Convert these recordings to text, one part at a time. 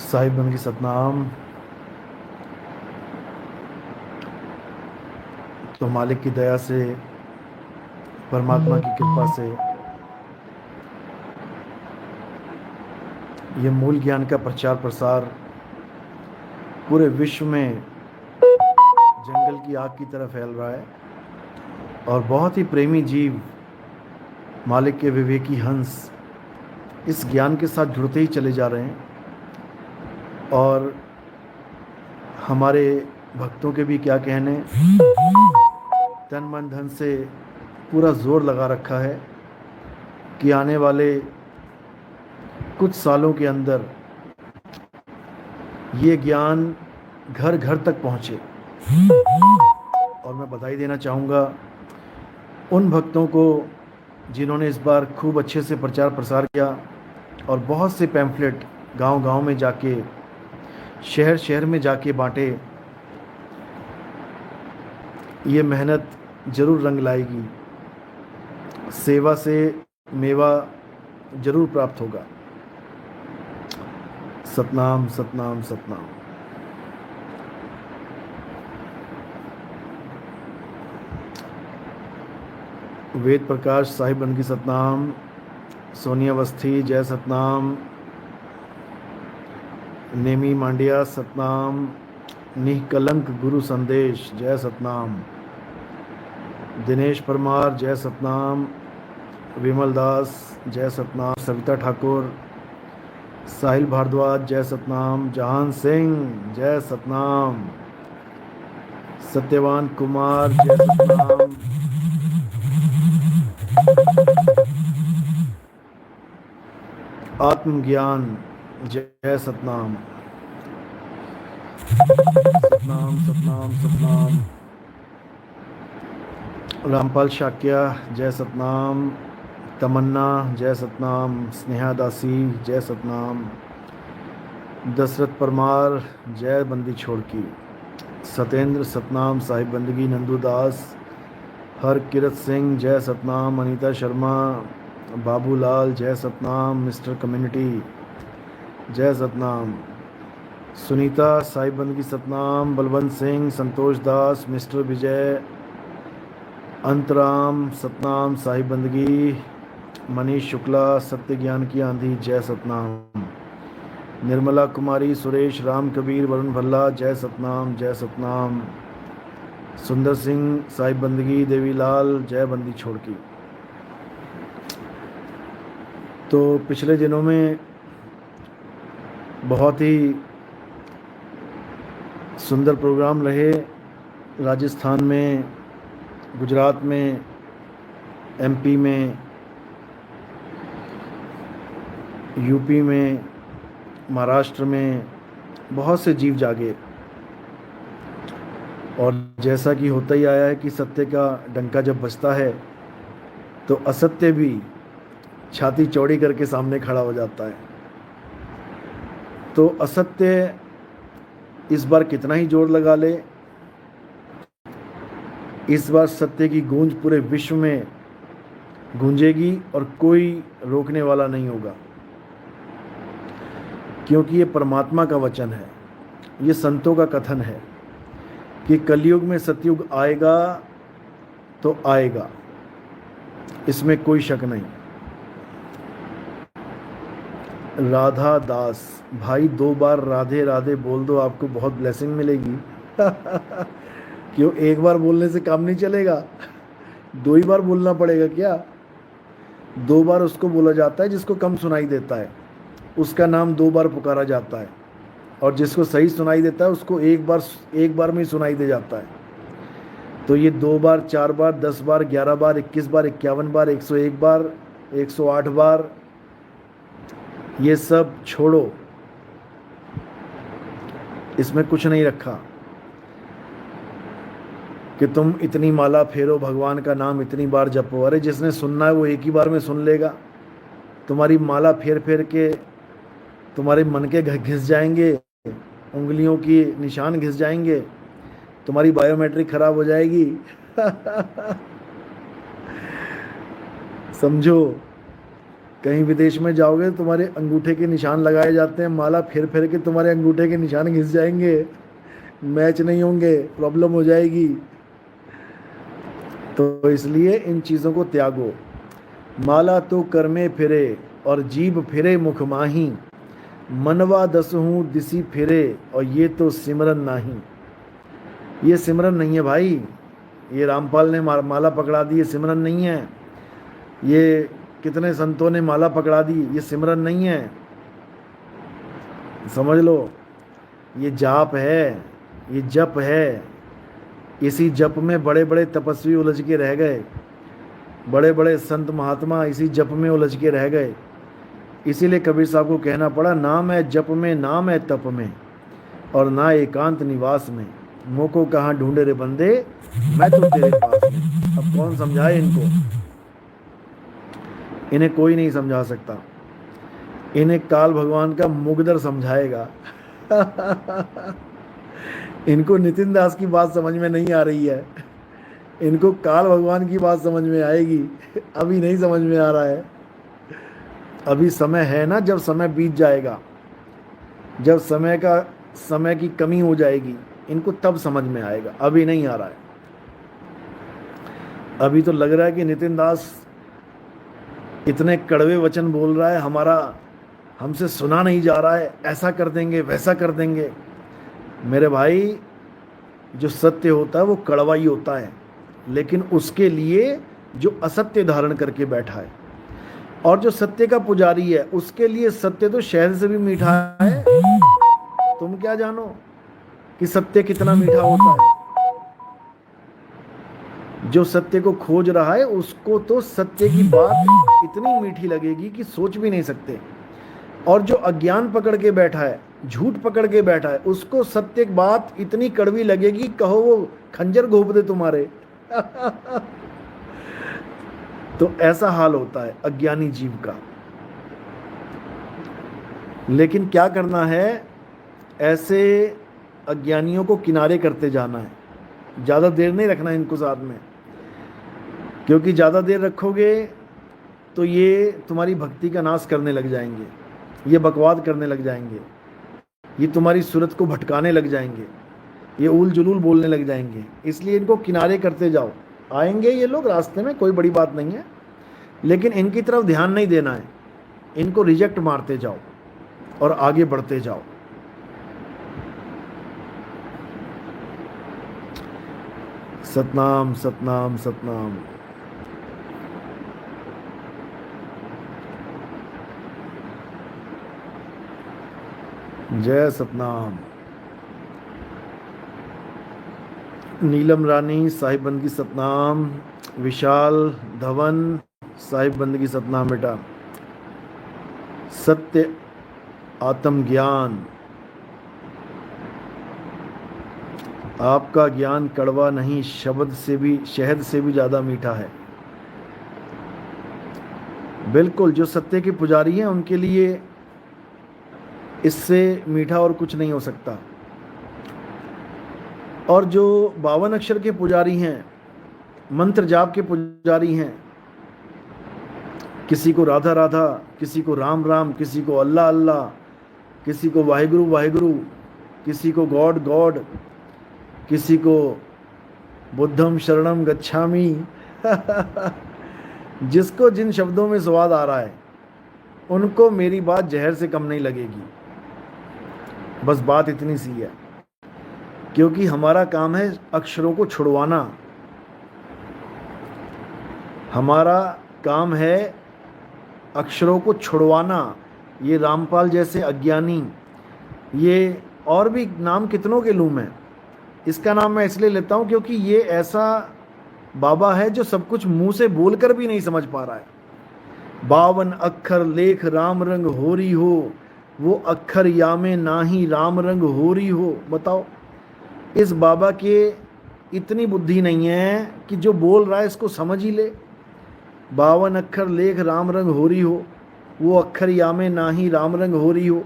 साहिब बंदगी सतनाम। तो मालिक की दया से, परमात्मा की कृपा से ये मूल ज्ञान का प्रचार प्रसार पूरे विश्व में जंगल की आग की तरह फैल रहा है और बहुत ही प्रेमी जीव, मालिक के विवेकी हंस इस ज्ञान के साथ जुड़ते ही चले जा रहे हैं। और हमारे भक्तों के भी क्या कहने, तन मन धन से पूरा जोर लगा रखा है कि आने वाले कुछ सालों के अंदर ये ज्ञान घर घर तक पहुँचे। और मैं बधाई देना चाहूँगा उन भक्तों को जिन्होंने इस बार खूब अच्छे से प्रचार प्रसार किया और बहुत से पैम्फलेट गांव गांव में जाके, शहर शहर में जाके बांटे। ये मेहनत ज़रूर रंग लाएगी, सेवा से मेवा ज़रूर प्राप्त होगा। सतनाम सतनाम सतनाम। वेद प्रकाश साहिब बंदगी सतनाम। सोनिया अवस्थी जय सतनाम। नेमी मांडिया सतनाम। निष्कलंक गुरु संदेश जय सतनाम। दिनेश परमार जय सतनाम। विमल दास जय सतनाम। सविता ठाकुर, साहिल भारद्वाज जय सतनाम। जहान सिंह जय सतनाम। सत्यवान कुमार जय सतनाम। आत्मज्ञान जय सतनाम। सतनाम सतनाम सतनाम। रामपाल शाक्या जय सतनाम। तमन्ना जय सतनाम। स्नेहा दासी जय सतनाम। दशरथ परमार जय बंदी छोड़की। सतेंद्र सतनाम साहिब बंदगी। नंदू दास, हर किरत सिंह जय सतनाम। अनीता शर्मा, बाबूलाल जय सतनाम। मिस्टर कम्युनिटी जय सतनाम। सुनीता साहिब बंदगी सतनाम। बलवंत सिंह, संतोष दास, मिस्टर विजय, अंतराम सतनाम साहिब बंदगी। मनीष शुक्ला, सत्य ज्ञान की आंधी जय सतनाम। निर्मला कुमारी, सुरेश, राम कबीर, वरुण भल्ला जय सतनाम जय सतनाम। सुंदर सिंह साहिब बंदगी। देवीलाल जय बंदी छोड़की। तो पिछले दिनों में बहुत ही सुंदर प्रोग्राम रहे। राजस्थान में, गुजरात में, एमपी में, यूपी में, महाराष्ट्र में बहुत से जीव जागे। और जैसा कि होता ही आया है कि सत्य का डंका जब बजता है तो असत्य भी छाती चौड़ी करके सामने खड़ा हो जाता है। तो असत्य इस बार कितना ही जोर लगा ले, इस बार सत्य की गूंज पूरे विश्व में गूंजेगी और कोई रोकने वाला नहीं होगा, क्योंकि ये परमात्मा का वचन है, ये संतों का कथन है कि कलयुग में सतयुग आएगा तो आएगा, इसमें कोई शक नहीं। राधा दास भाई, 2 बार राधे राधे बोल दो, आपको बहुत ब्लेसिंग मिलेगी। क्यों, एक बार बोलने से काम नहीं चलेगा, 2 ही बार बोलना पड़ेगा क्या? 2 बार उसको बोला जाता है जिसको कम सुनाई देता है, उसका नाम 2 बार पुकारा जाता है। और जिसको सही सुनाई देता है उसको एक बार में ही सुनाई दे जाता है। तो ये 2 बार, 4 बार, 10 बार, 11 बार, 21 बार, 51 बार, 101 बार, 108 बार, ये सब छोड़ो, इसमें कुछ नहीं रखा कि तुम इतनी माला फेरो, भगवान का नाम इतनी बार जपो। अरे जिसने सुनना है वो एक ही बार में सुन लेगा। तुम्हारी माला फेर फेर के तुम्हारे मन के घिस जाएंगे, उंगलियों की निशान घिस जाएंगे, तुम्हारी बायोमेट्रिक खराब हो जाएगी। समझो, कहीं विदेश में जाओगे तो तुम्हारे अंगूठे के निशान लगाए जाते हैं, माला फिर फिर के तुम्हारे अंगूठे के निशान घिस जाएंगे, मैच नहीं होंगे, प्रॉब्लम हो जाएगी। तो इसलिए इन चीज़ों को त्यागो। माला तो कर में फिरे और जीभ फिरे मुख माही, मनवा दसहूँ दिसी फिरे और ये तो सिमरन नाही। ये सिमरन नहीं है भाई, ये रामपाल ने माला पकड़ा दी, ये सिमरन नहीं है। ये कितने संतों ने माला पकड़ा दी, ये सिमरन नहीं है, समझ लो। ये जाप है, ये जप है। इसी जप में बड़े बड़े तपस्वी उलझ के रह गए, बड़े बड़े संत महात्मा इसी जप में उलझ के रह गए। इसीलिए कबीर साहब को कहना पड़ा, नाम है जप में, नाम है तप में, और ना एकांत निवास में, मोको कहाँ ढूंढे रे बंदे, मैं तो तेरे पास में। अब कौन समझाए इनको, इन्हें कोई नहीं समझा सकता। इन्हें काल भगवान का मुगदर समझाएगा। इनको नितिन दास की बात समझ में नहीं आ रही है, इनको काल भगवान की बात समझ में आएगी। अभी नहीं समझ में आ रहा है। अभी समय है ना, जब समय बीत जाएगा, जब समय की कमी हो जाएगी, इनको तब समझ में आएगा। अभी नहीं आ रहा है। अभी तो लग रहा है कि नितिन दास इतने कड़वे वचन बोल रहा है, हमसे सुना नहीं जा रहा है, ऐसा कर देंगे वैसा कर देंगे। मेरे भाई, जो सत्य होता है वो कड़वा ही होता है, लेकिन उसके लिए जो असत्य धारण करके बैठा है, और जो सत्य का पुजारी है, उसके लिए सत्य तो शहद से भी मीठा है। तुम क्या जानो कि सत्य कितना मीठा होता है। जो सत्य को खोज रहा है उसको तो सत्य की बात इतनी मीठी लगेगी कि सोच भी नहीं सकते, और जो अज्ञान पकड़ के बैठा है, झूठ पकड़ के बैठा है, उसको सत्य की बात इतनी कड़वी लगेगी, कहो वो खंजर घोंप दे तुम्हारे। तो ऐसा हाल होता है अज्ञानी जीव का। लेकिन क्या करना है, ऐसे अज्ञानियों को किनारे करते जाना है, ज़्यादा देर नहीं रखना इनको साथ में, क्योंकि ज़्यादा देर रखोगे तो ये तुम्हारी भक्ति का नाश करने लग जाएंगे, ये बकवाद करने लग जाएंगे, ये तुम्हारी सूरत को भटकाने लग जाएंगे, ये उल जुलूल बोलने लग जाएंगे। इसलिए इनको किनारे करते जाओ। आएंगे ये लोग रास्ते में, कोई बड़ी बात नहीं है, लेकिन इनकी तरफ ध्यान नहीं देना है। इनको रिजेक्ट मारते जाओ और आगे बढ़ते जाओ। सतनाम सतनाम सतनाम। जय सतनाम। नीलम रानी साहिब बंदगी सतनाम। विशाल धवन साहिब बंदगी सतनाम। बेटा, सत्य आत्मज्ञान, आपका ज्ञान कड़वा नहीं, शब्द से भी, शहद से भी ज़्यादा मीठा है। बिल्कुल, जो सत्य के पुजारी हैं उनके लिए इससे मीठा और कुछ नहीं हो सकता। और जो 52 अक्षर के पुजारी हैं, मंत्र जाप के पुजारी हैं, किसी को राधा राधा, किसी को राम राम, किसी को अल्लाह अल्लाह, किसी को वाहिगुरु वाहिगुरु, किसी को गॉड गॉड, किसी को बुद्धम शरणम गच्छामि। जिसको जिन शब्दों में स्वाद आ रहा है, उनको मेरी बात जहर से कम नहीं लगेगी। बस बात इतनी सी है, क्योंकि हमारा काम है अक्षरों को छुड़वाना। हमारा काम है अक्षरों को छुड़वाना। ये रामपाल जैसे अज्ञानी, ये और भी नाम कितनों के लूँ मैं, इसका नाम मैं इसलिए लेता हूँ क्योंकि ये ऐसा बाबा है जो सब कुछ मुंह से बोलकर भी नहीं समझ पा रहा है। 52 अक्षर लेख राम रंग होरी हो, वो अक्षर यामे नाही राम रंग होरी हो। बताओ, इस बाबा के इतनी बुद्धि नहीं है कि जो बोल रहा है इसको समझ ही ले। 52 अक्षर लेख राम रंग होरी हो, वो अक्षर यामे नाही राम रंग होरी हो।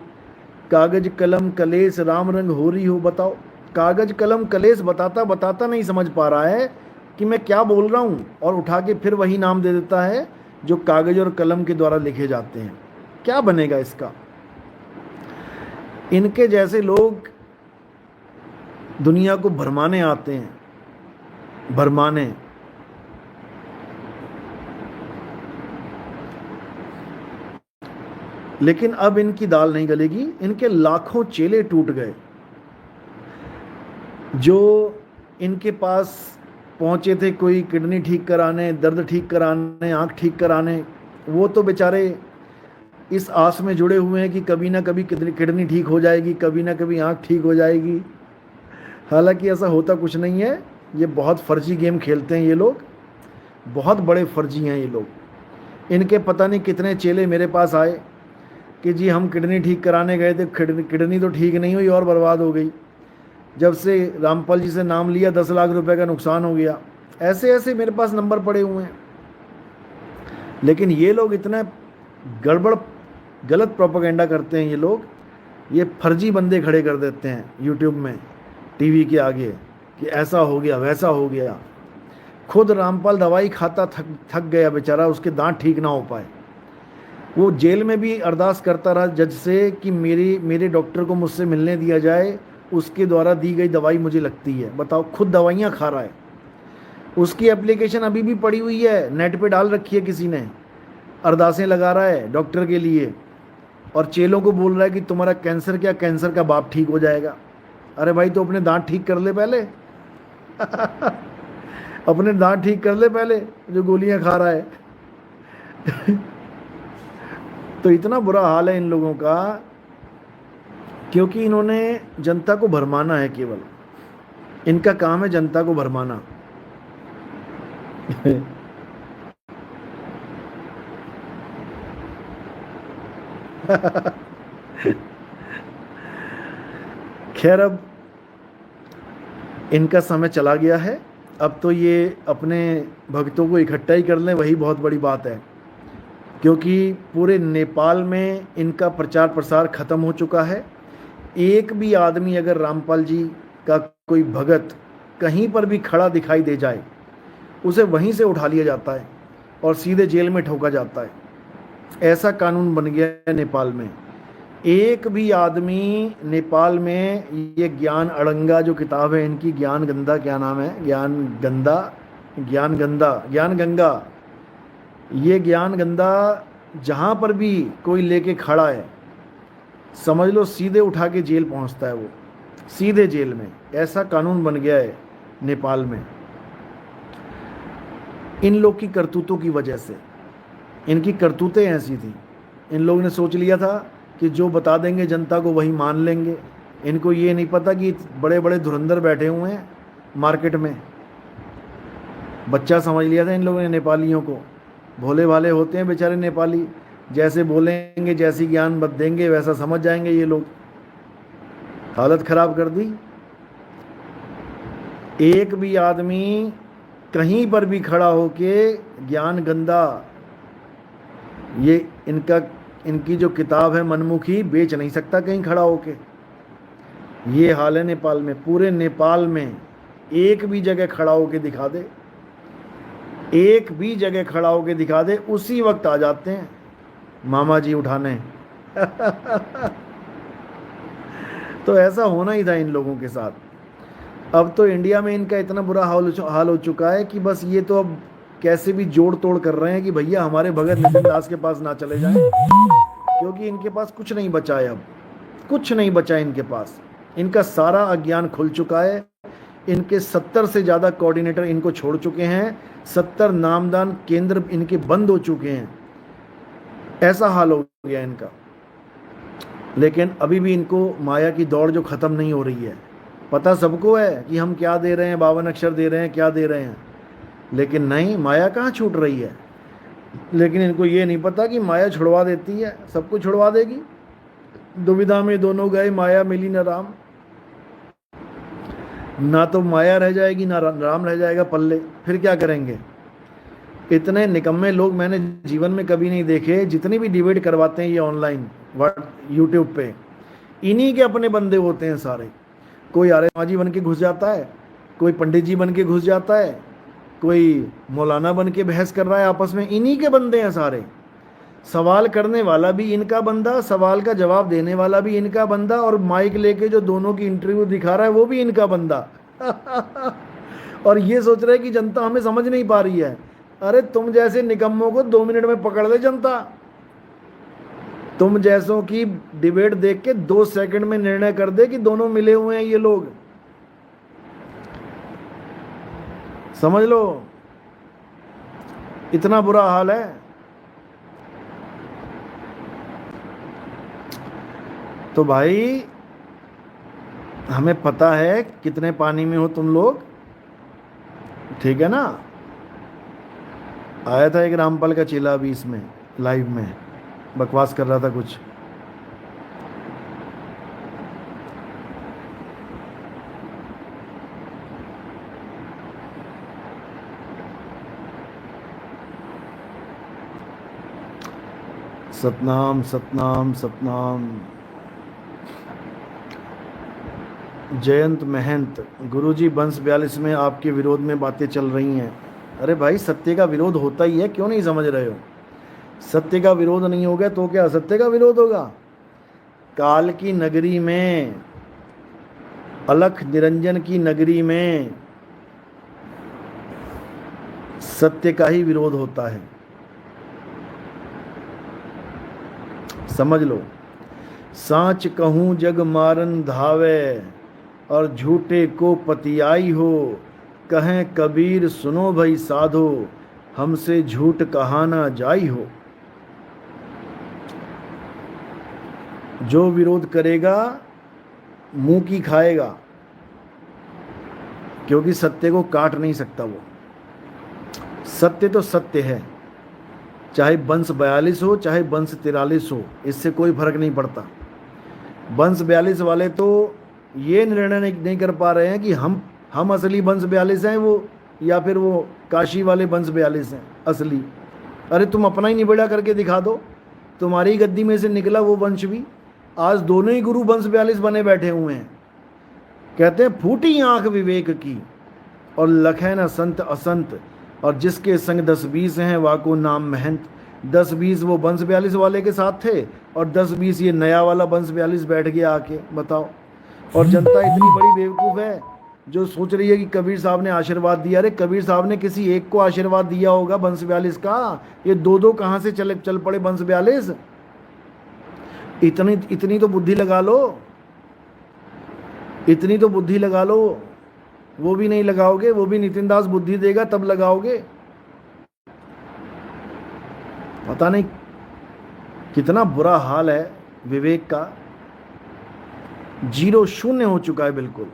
कागज कलम कलेस राम रंग होरी हो। बताओ, कागज कलम कलेस बताता बताता नहीं समझ पा रहा है कि मैं क्या बोल रहा हूँ, और उठा के फिर वही नाम दे देता है जो कागज और कलम के द्वारा लिखे जाते हैं। क्या बनेगा इसका? इनके जैसे लोग दुनिया को भरमाने आते हैं, भरमाने। लेकिन अब इनकी दाल नहीं गलेगी। इनके लाखों चेले टूट गए जो इनके पास पहुंचे थे, कोई किडनी ठीक कराने, दर्द ठीक कराने, आंख ठीक कराने। वो तो बेचारे इस आस में जुड़े हुए हैं कि कभी ना कभी किडनी ठीक हो जाएगी, कभी ना कभी आंख ठीक हो जाएगी। हालांकि ऐसा होता कुछ नहीं है। ये बहुत फर्जी गेम खेलते हैं ये लोग, बहुत बड़े फर्जी हैं ये लोग। इनके पता नहीं कितने चेले मेरे पास आए कि जी हम किडनी ठीक कराने गए थे, किडनी तो ठीक नहीं हुई और बर्बाद हो गई। जब से रामपाल जी से नाम लिया 10 लाख रुपए का नुकसान हो गया। ऐसे ऐसे मेरे पास नंबर पड़े हुए हैं। लेकिन ये लोग इतना गड़बड़ गलत प्रोपेगेंडा करते हैं ये लोग। ये फर्जी बंदे खड़े कर देते हैं यूट्यूब में, टीवी के आगे, कि ऐसा हो गया वैसा हो गया। खुद रामपाल दवाई खाता थक गया बेचारा, उसके दांत ठीक ना हो पाए। वो जेल में भी अरदास करता रहा जज से कि मेरे डॉक्टर को मुझसे मिलने दिया जाए, उसके द्वारा दी गई दवाई मुझे लगती है। बताओ, खुद दवाइयाँ खा रहा है। उसकी एप्लीकेशन अभी भी पड़ी हुई है, नेट पे डाल रखी है किसी ने, अरदासें लगा रहा है डॉक्टर के लिए, और चेलों को बोल रहा है कि तुम्हारा कैंसर क्या, कैंसर का बाप ठीक हो जाएगा। अरे भाई, तो अपने दांत ठीक कर ले पहले अपने दांत ठीक कर ले पहले, जो गोलियां खा रहा है तो इतना बुरा हाल है इन लोगों का, क्योंकि इन्होंने जनता को भरमाना है। केवल इनका काम है जनता को भरमाना खैर, अब इनका समय चला गया है। अब तो ये अपने भक्तों को इकट्ठा ही कर लें, वही बहुत बड़ी बात है। क्योंकि पूरे नेपाल में इनका प्रचार प्रसार खत्म हो चुका है। एक भी आदमी अगर रामपाल जी का कोई भगत कहीं पर भी खड़ा दिखाई दे जाए, उसे वहीं से उठा लिया जाता है और सीधे जेल में ठोका जाता है। ऐसा कानून बन गया है नेपाल में। एक भी आदमी नेपाल में, ये ज्ञान अड़ंगा जो किताब है इनकी, ज्ञान गंगा, क्या नाम है, ज्ञान गंगा, ये ज्ञान गंगा, जहाँ पर भी कोई लेके खड़ा है, समझ लो सीधे उठा के जेल पहुँचता है वो, सीधे जेल में। ऐसा कानून बन गया है नेपाल में इन लोग की करतूतों की वजह से। इनकी करतूतें ऐसी थी, इन लोगों ने सोच लिया था कि जो बता देंगे जनता को वही मान लेंगे। इनको ये नहीं पता कि बड़े बड़े धुरंधर बैठे हुए हैं मार्केट में। बच्चा समझ लिया था इन लोगों ने नेपालियों को। भोले भाले होते हैं बेचारे नेपाली, जैसे बोलेंगे, जैसी ज्ञान बत देंगे वैसा समझ जाएंगे ये लोग। हालत खराब कर दी। एक भी आदमी कहीं पर भी खड़ा होके ज्ञान गंदा, ये इनकी जो किताब है मनमुखी, बेच नहीं सकता कहीं खड़ा होके। ये हाल है नेपाल में। पूरे नेपाल में एक भी जगह खड़ा होके दिखा दे, एक भी जगह खड़ा होके दिखा दे, उसी वक्त आ जाते हैं मामा जी उठाने तो ऐसा होना ही था इन लोगों के साथ। अब तो इंडिया में इनका इतना बुरा हाल हो चुका है कि बस ये तो अब कैसे भी जोड़ तोड़ कर रहे हैं कि भैया हमारे भगत नितिन दास के पास ना चले जाएं, क्योंकि इनके पास कुछ नहीं बचा है। अब कुछ नहीं बचा इनके पास। इनका सारा अज्ञान खुल चुका है। इनके 70 से ज़्यादा कोऑर्डिनेटर इनको छोड़ चुके हैं। 70 नामदान केंद्र इनके बंद हो चुके हैं। ऐसा हाल हो गया इनका। लेकिन अभी भी इनको माया की दौड़ जो ख़त्म नहीं हो रही है। पता सबको है कि हम क्या दे रहे हैं, 52 अक्षर दे रहे हैं, क्या दे रहे हैं, लेकिन नहीं, माया कहाँ छूट रही है। लेकिन इनको ये नहीं पता कि माया छुड़वा देती है, सब कुछ छुड़वा देगी। दुविधा में दोनों गए, माया मिली न राम। ना तो माया रह जाएगी ना राम रह जाएगा पल्ले, फिर क्या करेंगे। इतने निकम्मे लोग मैंने जीवन में कभी नहीं देखे। जितनी भी डिबेट करवाते हैं ये ऑनलाइन यूट्यूब पे, इन्हीं के अपने बंदे होते हैं सारे। कोई आर्यमाजी बन के घुस जाता है, कोई पंडित जी बन के घुस जाता है, कोई मौलाना बन के बहस कर रहा है आपस में, इन्हीं के बंदे हैं सारे। सवाल करने वाला भी इनका बंदा, सवाल का जवाब देने वाला भी इनका बंदा, और माइक लेके जो दोनों की इंटरव्यू दिखा रहा है वो भी इनका बंदा। और ये सोच रहे हैं कि जनता हमें समझ नहीं पा रही है। अरे तुम जैसे निकम्मों को 2 मिनट में पकड़ ले जनता। तुम जैसों की डिबेट देख के 2 सेकंड में निर्णय कर दे कि दोनों मिले हुए हैं ये लोग। समझ लो, इतना बुरा हाल है। तो भाई हमें पता है कितने पानी में हो तुम लोग, ठीक है ना। आया था एक रामपाल का चेला अभी इसमें लाइव में, बकवास कर रहा था कुछ। सतनाम सतनाम सतनाम। जयंत महंत, गुरुजी वंश 42 में आपके विरोध में बातें चल रही हैं। अरे भाई सत्य का विरोध होता ही है, क्यों नहीं समझ रहे हो। सत्य का विरोध नहीं होगा तो क्या असत्य का विरोध होगा। काल की नगरी में, अलख निरंजन की नगरी में सत्य का ही विरोध होता है, समझ लो। सांच कहूँ जग मारन धावे, और झूठे को पतियाई हो। कहें कबीर सुनो भई साधो, हमसे झूठ कहाना जाई हो। जो विरोध करेगा मुंह की खाएगा, क्योंकि सत्य को काट नहीं सकता वो। सत्य तो सत्य है, चाहे वंश 42 हो चाहे वंश 43 हो, इससे कोई फर्क नहीं पड़ता। वंश 42 वाले तो ये निर्णय नहीं कर पा रहे हैं कि हम असली वंश 42 हैं वो, या फिर वो काशी वाले वंश 42 हैं असली। अरे तुम अपना ही निबेड़ा करके दिखा दो। तुम्हारी गद्दी में से निकला वो वंश भी, आज दोनों ही गुरु वंश 42 बने बैठे हुए हैं। कहते हैं फूटी आंख विवेक की, और लखे न संत असंत, और जिसके संग 10-20 हैं वाको नाम महंत। 10-20 वो वंश 42 वाले के साथ थे, और 10-20 ये नया वाला वंश 42 बैठ गया आके, बताओ। और जनता इतनी बड़ी बेवकूफ़ है जो सोच रही है कि कबीर साहब ने आशीर्वाद दिया। अरे कबीर साहब ने किसी एक को आशीर्वाद दिया होगा वंश 42 का, ये दो कहाँ से चल पड़े वंश 42। इतनी तो बुद्धि लगा लो, इतनी तो बुद्धि लगा लो। वो भी नहीं लगाओगे, वो भी नितिन दास बुद्धि देगा तब लगाओगे। पता नहीं कितना बुरा हाल है विवेक का, 0 शून्य हो चुका है बिल्कुल।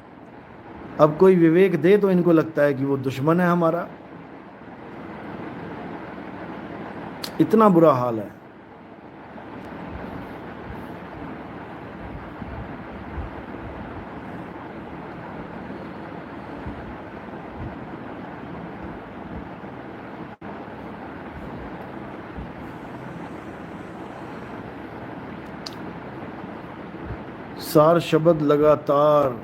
अब कोई विवेक दे तो इनको लगता है कि वो दुश्मन है हमारा। इतना बुरा हाल है। सार शब्द लगातार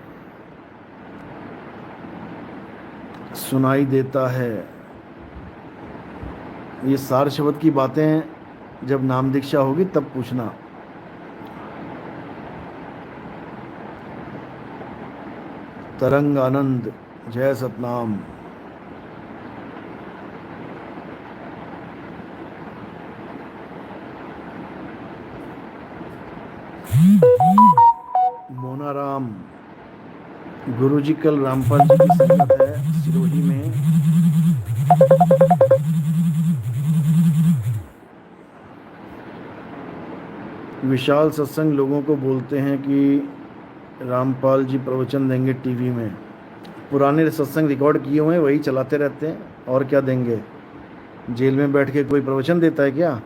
सुनाई देता है। ये सार शब्द की बातें जब नाम दीक्षा होगी तब पूछना। तरंग आनंद, जय सतनाम। मोनाराम, गुरुजी कल रामपाल जी की संगत है सिरोही में। विशाल सत्संग लोगों को बोलते हैं कि रामपाल जी प्रवचन देंगे टीवी में। पुराने सत्संग रिकॉर्ड किए हुए हैं वही चलाते रहते हैं, और क्या देंगे। जेल में बैठ के कोई प्रवचन देता है क्या।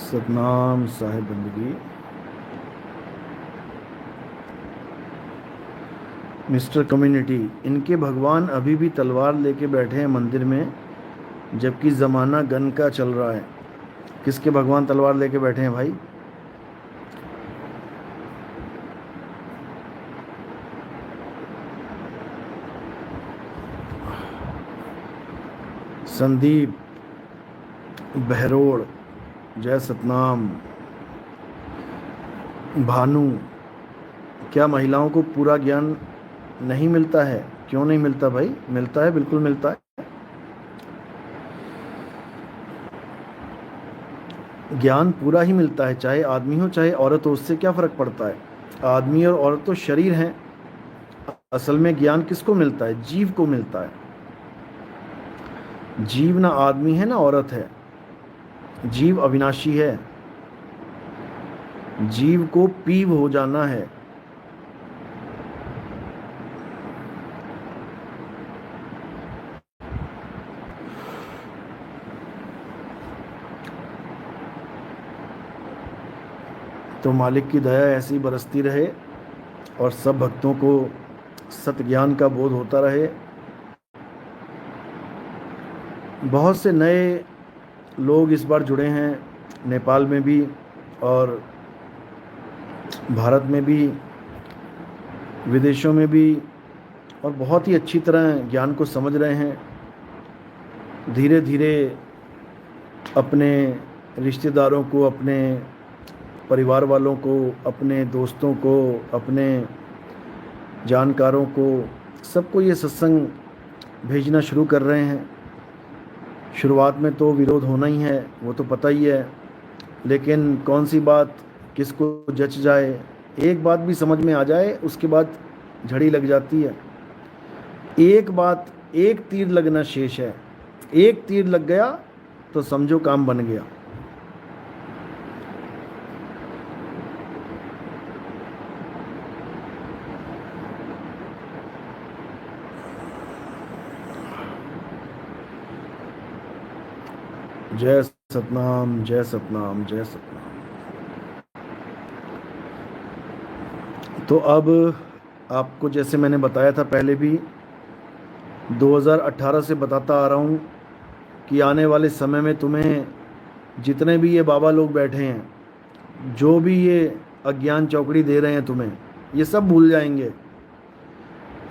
सतनाम साहिब बंदगी। मिस्टर कम्युनिटी, इनके भगवान अभी भी तलवार लेके बैठे हैं मंदिर में, जबकि ज़माना गन का चल रहा है। किसके भगवान तलवार लेके बैठे हैं भाई? संदीप बहरोड़, जय सतनाम। भानु, क्या महिलाओं को पूरा ज्ञान नहीं मिलता है? क्यों नहीं मिलता भाई? मिलता है, बिल्कुल मिलता है। ज्ञान पूरा ही मिलता है, चाहे आदमी हो चाहे औरत हो, उससे क्या फ़र्क पड़ता है? आदमी और औरत तो शरीर हैं। असल में ज्ञान किसको मिलता है? जीव को मिलता है। जीव ना आदमी है ना औरत है, जीव अविनाशी है। जीव को पीव हो जाना है। तो मालिक की दया ऐसी बरसती रहे और सब भक्तों को सत्य ज्ञान का बोध होता रहे। बहुत से नए लोग इस बार जुड़े हैं, नेपाल में भी और भारत में भी, विदेशों में भी, और बहुत ही अच्छी तरह ज्ञान को समझ रहे हैं। धीरे धीरे अपने रिश्तेदारों को, अपने परिवार वालों को, अपने दोस्तों को, अपने जानकारों को, सबको ये सत्संग भेजना शुरू कर रहे हैं। शुरुआत में तो विरोध होना ही है, वो तो पता ही है, लेकिन कौन सी बात किसको जच जाए, एक बात भी समझ में आ जाए उसके बाद झड़ी लग जाती है। एक बात, एक तीर लगना शेष है। एक तीर लग गया तो समझो काम बन गया। जय सतनाम, जय सतनाम, जय सतनाम। तो अब आपको जैसे मैंने बताया था पहले भी, 2018 से बताता आ रहा हूँ कि आने वाले समय में तुम्हें जितने भी ये बाबा लोग बैठे हैं, जो भी ये अज्ञान चौकड़ी दे रहे हैं तुम्हें, ये सब भूल जाएंगे।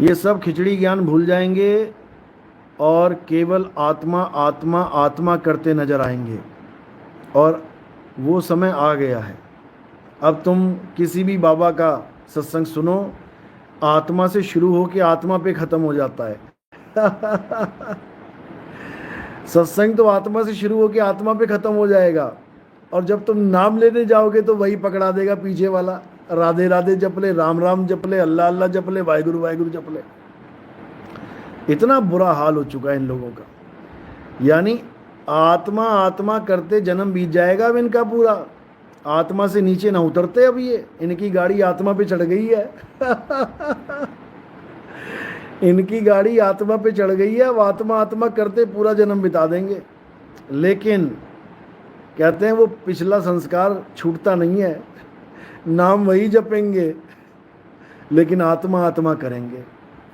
ये सब खिचड़ी ज्ञान भूल जाएंगे और केवल आत्मा आत्मा आत्मा करते नजर आएंगे। और वो समय आ गया है। अब तुम किसी भी बाबा का सत्संग सुनो, आत्मा से शुरू हो के आत्मा पे ख़त्म हो जाता है। सत्संग तो आत्मा से शुरू हो के आत्मा पे ख़त्म हो जाएगा, और जब तुम नाम लेने जाओगे तो वही पकड़ा देगा पीछे वाला, राधे राधे जप ले, राम राम जप ले, अल्लाह अल्लाह जप ले, वाहिगुरु वाहिगुरु जप ले। इतना बुरा हाल हो चुका है इन लोगों का। यानी आत्मा आत्मा करते जन्म बीत जाएगा अब इनका पूरा। आत्मा से नीचे ना उतरते अब ये, इनकी गाड़ी आत्मा पे चढ़ गई है। इनकी गाड़ी आत्मा पे चढ़ गई है। अब आत्मा आत्मा करते पूरा जन्म बिता देंगे, लेकिन कहते हैं वो पिछला संस्कार छूटता नहीं है। नाम वही जपेंगे लेकिन आत्मा आत्मा करेंगे।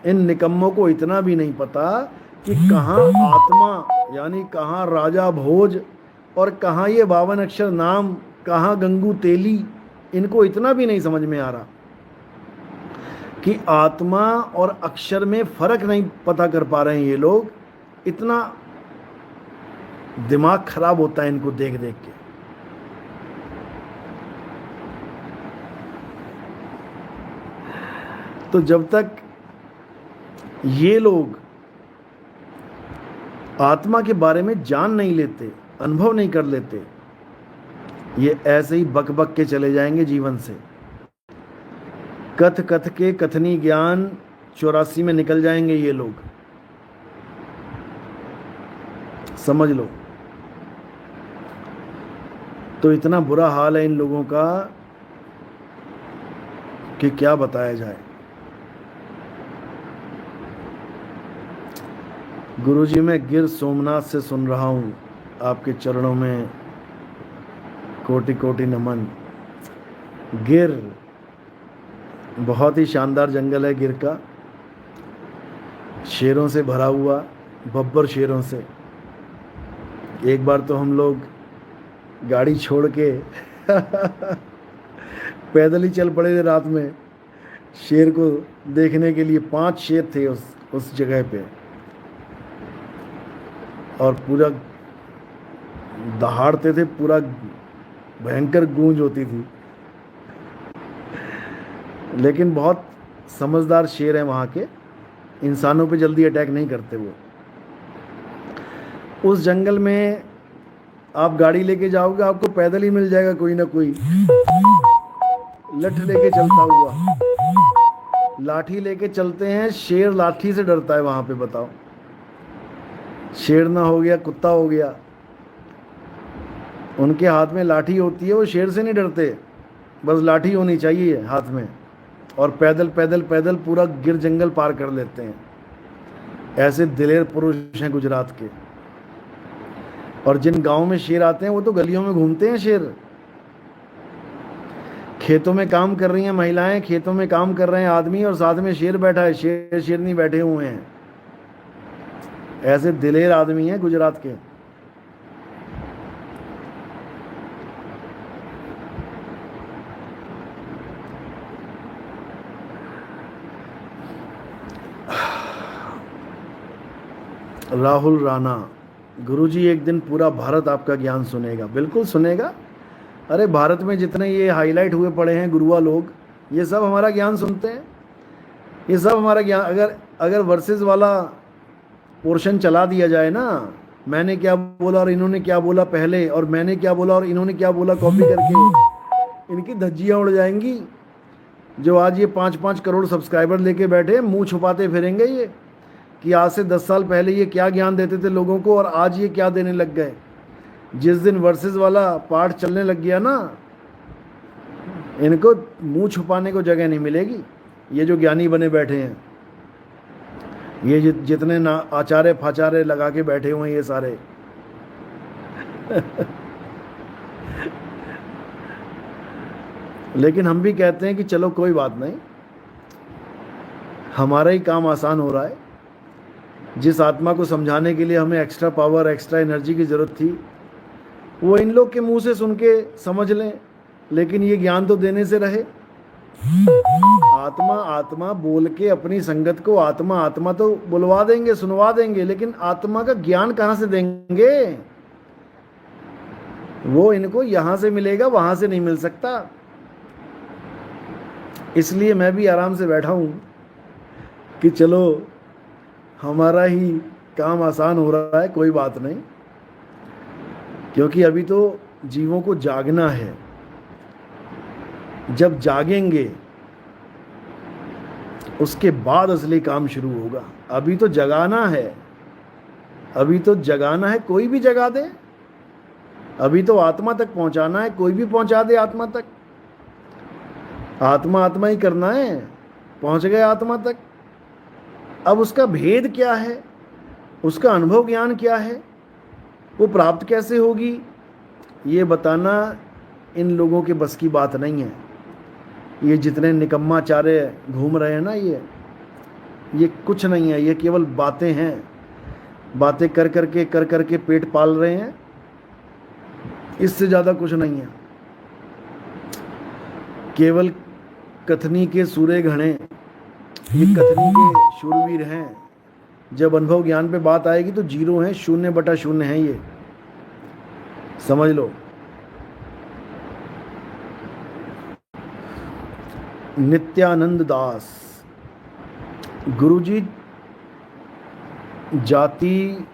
इन निकम्मों को इतना भी नहीं पता कि कहाँ आत्मा यानी कहाँ राजा भोज और कहाँ ये 52 अक्षर नाम, कहाँ गंगू तेली। इनको इतना भी नहीं समझ में आ रहा कि आत्मा और अक्षर में फर्क नहीं पता कर पा रहे हैं ये लोग। इतना दिमाग खराब होता है इनको देख देख के। तो जब तक ये लोग आत्मा के बारे में जान नहीं लेते, अनुभव नहीं कर लेते, ये ऐसे ही बक बक के चले जाएंगे जीवन से। कथ कथ के कथनी ज्ञान 84 में निकल जाएंगे ये लोग, समझ लो। तो इतना बुरा हाल है इन लोगों का कि क्या बताया जाए। गुरुजी, मैं गिर सोमनाथ से सुन रहा हूँ, आपके चरणों में कोटि कोटि नमन। गिर बहुत ही शानदार जंगल है गिर का, शेरों से भरा हुआ, बब्बर शेरों से। एक बार तो हम लोग गाड़ी छोड़ के पैदल ही चल पड़े थे रात में शेर को देखने के लिए। 5 शेर थे उस जगह पे, और पूरा दहाड़ते थे, पूरा भयंकर गूंज होती थी। लेकिन बहुत समझदार शेर हैं वहाँ के, इंसानों पे जल्दी अटैक नहीं करते वो। उस जंगल में आप गाड़ी लेके जाओगे, आपको पैदल ही मिल जाएगा कोई ना कोई लठ लेके चलता हुआ। लाठी लेके चलते हैं, शेर लाठी से डरता है वहाँ पे, बताओ। शेर ना हो गया, कुत्ता हो गया, उनके हाथ में लाठी होती है, वो शेर से नहीं डरते, बस लाठी होनी चाहिए हाथ में, और पैदल पैदल पैदल पूरा गिर जंगल पार कर लेते हैं। ऐसे दिलेर पुरुष हैं गुजरात के। और जिन गांव में शेर आते हैं वो तो गलियों में घूमते हैं शेर। खेतों में काम कर रही हैं महिलाएं, खेतों में काम कर रहे हैं आदमी, और साथ में शेर बैठा है, शेर शेरनी बैठे हुए हैं। ऐसे दिलेर आदमी हैं गुजरात के। राहुल राणा, गुरुजी एक दिन पूरा भारत आपका ज्ञान सुनेगा। बिल्कुल सुनेगा। अरे भारत में जितने ये हाईलाइट हुए पड़े हैं गुरुआ लोग, ये सब हमारा ज्ञान सुनते हैं। ये सब हमारा ज्ञान, अगर वर्सेस वाला पोर्शन चला दिया जाए ना, मैंने क्या बोला और इन्होंने क्या बोला पहले, और मैंने क्या बोला और इन्होंने क्या बोला, कॉपी करके इनकी धज्जियाँ उड़ जाएंगी। जो आज ये 5-5 करोड़ सब्सक्राइबर लेके बैठे, मुंह छुपाते फिरेंगे ये कि आज से 10 साल पहले ये क्या ज्ञान देते थे लोगों को और आज ये क्या देने लग गए। जिस दिन वर्सेस वाला पार्ट चलने लग गया ना, इनको मुंह छुपाने को जगह नहीं मिलेगी। ये जो ज्ञानी बने बैठे हैं, ये जितने ना आचार्य फाचार्य लगा के बैठे हुए हैं ये सारे लेकिन हम भी कहते हैं कि चलो कोई बात नहीं, हमारा ही काम आसान हो रहा है। जिस आत्मा को समझाने के लिए हमें एक्स्ट्रा पावर, एक्स्ट्रा एनर्जी की ज़रूरत थी, वो इन लोग के मुंह से सुन के समझ लें, लेकिन ये ज्ञान तो देने से रहे। आत्मा आत्मा बोल के अपनी संगत को आत्मा आत्मा तो बुलवा देंगे, सुनवा देंगे, लेकिन आत्मा का ज्ञान कहाँ से देंगे? वो इनको यहाँ से मिलेगा, वहाँ से नहीं मिल सकता। इसलिए मैं भी आराम से बैठा हूँ कि चलो हमारा ही काम आसान हो रहा है, कोई बात नहीं, क्योंकि अभी तो जीवों को जागना है। जब जागेंगे उसके बाद असली काम शुरू होगा। अभी तो जगाना है, अभी तो जगाना है, कोई भी जगा दे। अभी तो आत्मा तक पहुंचाना है, कोई भी पहुंचा दे आत्मा तक। आत्मा आत्मा ही करना है, पहुंच गए आत्मा तक। अब उसका भेद क्या है, उसका अनुभव ज्ञान क्या है, वो प्राप्त कैसे होगी, ये बताना इन लोगों के बस की बात नहीं है। ये जितने निकम्माचार्य घूम रहे हैं ना, ये कुछ नहीं है, ये केवल बातें हैं। बातें कर करके पेट पाल रहे हैं, इससे ज़्यादा कुछ नहीं है। केवल कथनी के सूरे घणे, ये कथनी के शूरवीर हैं। जब अनुभव ज्ञान पे बात आएगी तो 0 है, 0/0 है, ये समझ लो। नित्यानंद दास, गुरुजी जाति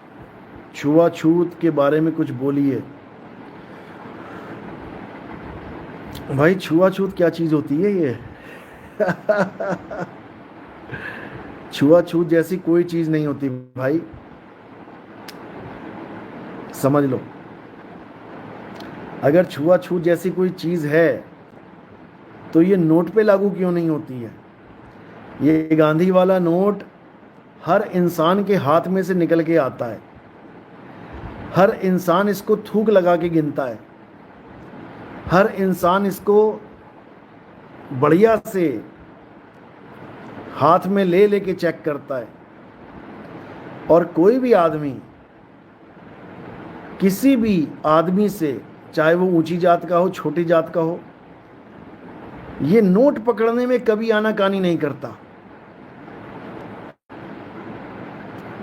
छुआछूत के बारे में कुछ बोलिए। भाई छुआछूत क्या चीज होती है ये? छुआछूत जैसी कोई चीज नहीं होती भाई, समझ लो। अगर छुआछूत जैसी कोई चीज है तो ये नोट पे लागू क्यों नहीं होती है? ये गांधी वाला नोट हर इंसान के हाथ में से निकल के आता है, हर इंसान इसको थूक लगा के गिनता है, हर इंसान इसको बढ़िया से हाथ में ले लेके चेक करता है। और कोई भी आदमी किसी भी आदमी से, चाहे वो ऊंची जात का हो छोटी जात का हो, ये नोट पकड़ने में कभी आनाकानी नहीं करता।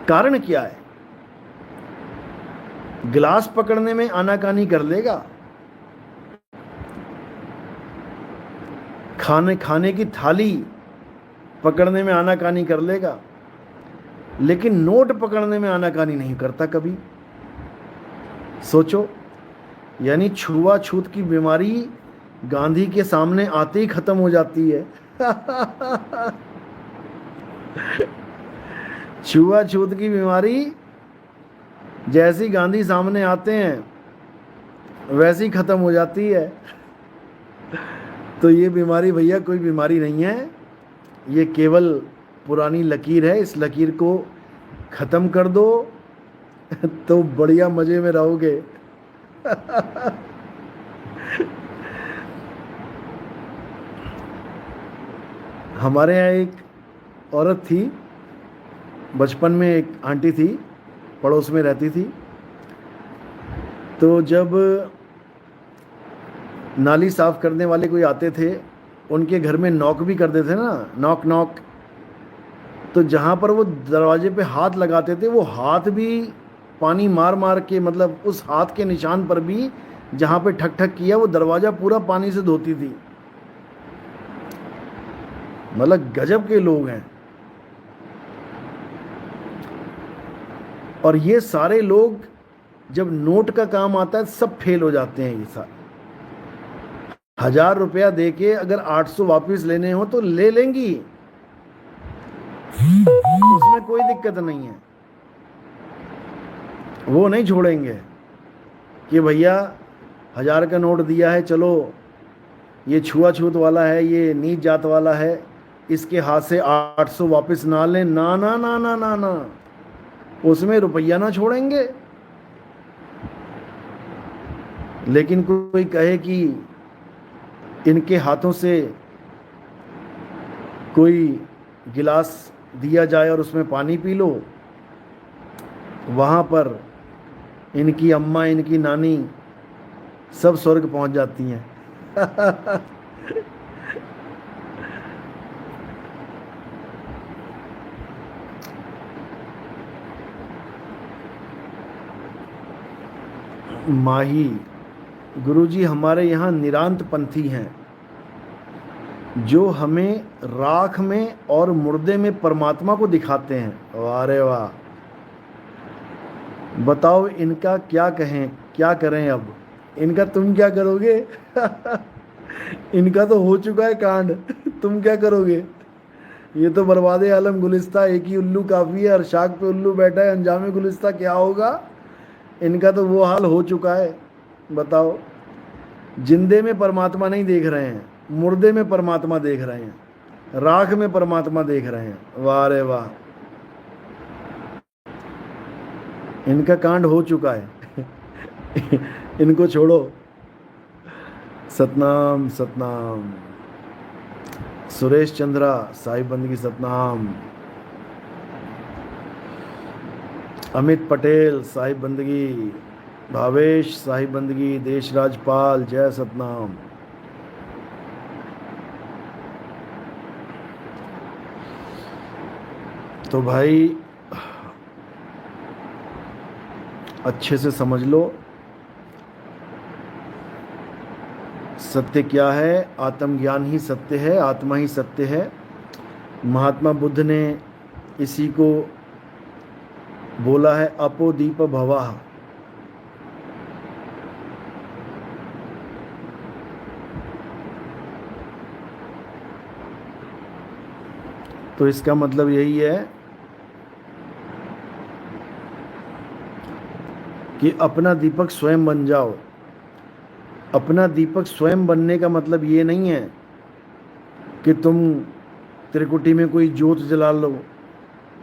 कारण क्या है? गिलास पकड़ने में आनाकानी कर लेगा, खाने की थाली पकड़ने में आनाकानी कर लेगा, लेकिन नोट पकड़ने में आनाकानी नहीं करता कभी। सोचो, यानी छुआछूत की बीमारी गांधी के सामने आते ही खत्म हो जाती है। छुआछूत की बीमारी जैसी गांधी सामने आते हैं वैसी खत्म हो जाती है। तो ये बीमारी भैया कोई बीमारी नहीं है, ये केवल पुरानी लकीर है। इस लकीर को खत्म कर दो तो बढ़िया मजे में रहोगे। हमारे यहाँ एक औरत थी, बचपन में एक आंटी थी, पड़ोस में रहती थी। तो जब नाली साफ करने वाले कोई आते थे, उनके घर में नॉक भी करते थे ना, नॉक नॉक, तो जहाँ पर वो दरवाजे पे हाथ लगाते थे, वो हाथ भी पानी मार मार के, मतलब उस हाथ के निशान पर भी जहाँ पे ठक ठक किया, वो दरवाज़ा पूरा पानी से धोती थी। मतलब गजब के लोग हैं। और ये सारे लोग जब नोट का काम आता है सब फेल हो जाते हैं। ये सारे 1000 रुपया दे के अगर 800 वापस लेने हो तो ले लेंगी, उसमें कोई दिक्कत नहीं है। वो नहीं छोड़ेंगे कि भैया 1000 का नोट दिया है, चलो ये छुआछूत वाला है, ये नीच जात वाला है, इसके हाथ से 800 वापस ना लें। ना ना ना ना ना ना, उसमें रुपया ना छोड़ेंगे। लेकिन कोई कहे कि इनके हाथों से कोई गिलास दिया जाए और उसमें पानी पी लो, वहाँ पर इनकी अम्मा, इनकी नानी सब स्वर्ग पहुँच जाती हैं। माही गुरुजी हमारे यहाँ निरांत पंथी हैं, जो हमें राख में और मुर्दे में परमात्मा को दिखाते हैं। वाह रे वाह, बताओ इनका क्या कहें, क्या करें अब? इनका तुम क्या करोगे? इनका तो हो चुका है कांड, तुम क्या करोगे? ये तो बर्बादे आलम गुलिस्ता, एक ही उल्लू काफ़ी है, हर शाख पे उल्लू बैठा है, अंजामे गुलिस्ता क्या होगा? इनका तो वो हाल हो चुका है। बताओ, जिंदे में परमात्मा नहीं देख रहे हैं, मुर्दे में परमात्मा देख रहे हैं, राख में परमात्मा देख रहे हैं। वाह रे वाह, इनका कांड हो चुका है। इनको छोड़ो। सतनाम सतनाम। सुरेश चंद्रा साहिब बंदगी सतनाम। अमित पटेल साहिब बंदगी, भावेश साहिब बंदगी, देश राजपाल जय सतनाम। तो भाई अच्छे से समझ लो, सत्य क्या है? आत्मज्ञान ही सत्य है, आत्मा ही सत्य है। महात्मा बुद्ध ने इसी को बोला है, अपो दीप भवः। तो इसका मतलब यही है कि अपना दीपक स्वयं बन जाओ। अपना दीपक स्वयं बनने का मतलब ये नहीं है कि तुम त्रिकुटी में कोई ज्योत जला लो,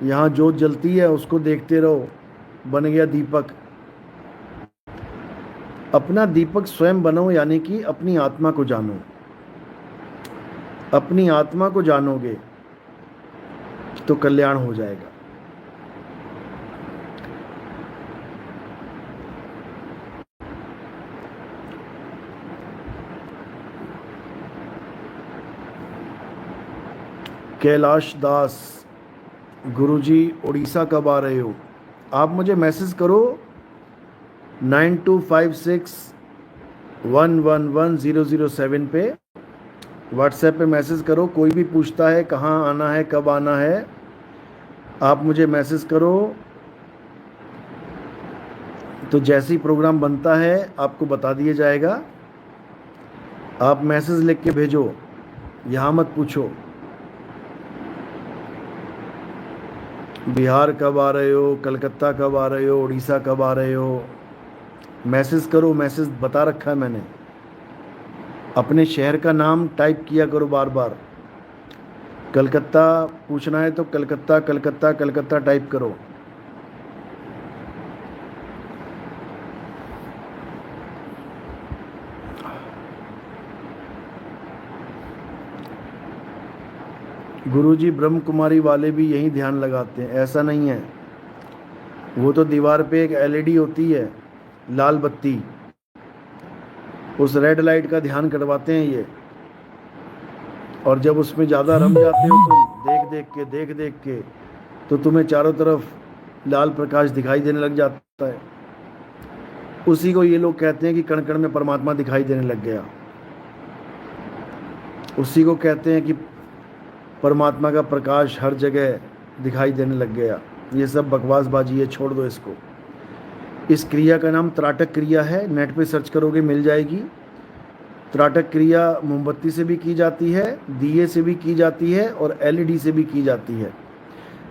यहाँ ज्योत जलती है उसको देखते रहो, बन गया दीपक। अपना दीपक स्वयं बनो, यानी कि अपनी आत्मा को जानो। अपनी आत्मा को जानोगे तो कल्याण हो जाएगा। कैलाश दास, गुरुजी उड़ीसा कब आ रहे हो? आप मुझे मैसेज करो 9256111007 पे, व्हाट्सएप पे मैसेज करो। कोई भी पूछता है कहाँ आना है, कब आना है, आप मुझे मैसेज करो, तो जैसे ही प्रोग्राम बनता है आपको बता दिया जाएगा। आप मैसेज लिख के भेजो, यहाँ मत पूछो बिहार कब आ रहे हो, कलकत्ता कब आ रहे हो, उड़ीसा कब आ रहे हो। मैसेज करो, मैसेज बता रखा है मैंने। अपने शहर का नाम टाइप किया करो बार बार। कलकत्ता पूछना है तो कलकत्ता कलकत्ता कलकत्ता टाइप करो। गुरुजी ब्रह्म कुमारी वाले भी यही ध्यान लगाते हैं। ऐसा नहीं है, वो तो दीवार पे एक एलईडी होती है, लाल बत्ती, उस रेड लाइट का ध्यान करवाते हैं ये। और जब उसमें ज़्यादा रम जाते हो तुम देख देख के तो तुम्हें चारों तरफ लाल प्रकाश दिखाई देने लग जाता है। उसी को ये लोग कहते हैं कि कण कण में परमात्मा दिखाई देने लग गया। उसी को कहते हैं कि परमात्मा का प्रकाश हर जगह दिखाई देने लग गया। ये सब बकवासबाजी है, छोड़ दो इसको। इस क्रिया का नाम त्राटक क्रिया है, नेट पे सर्च करोगे मिल जाएगी। त्राटक क्रिया मोमबत्ती से भी की जाती है, दिए से भी की जाती है और एलईडी से भी की जाती है।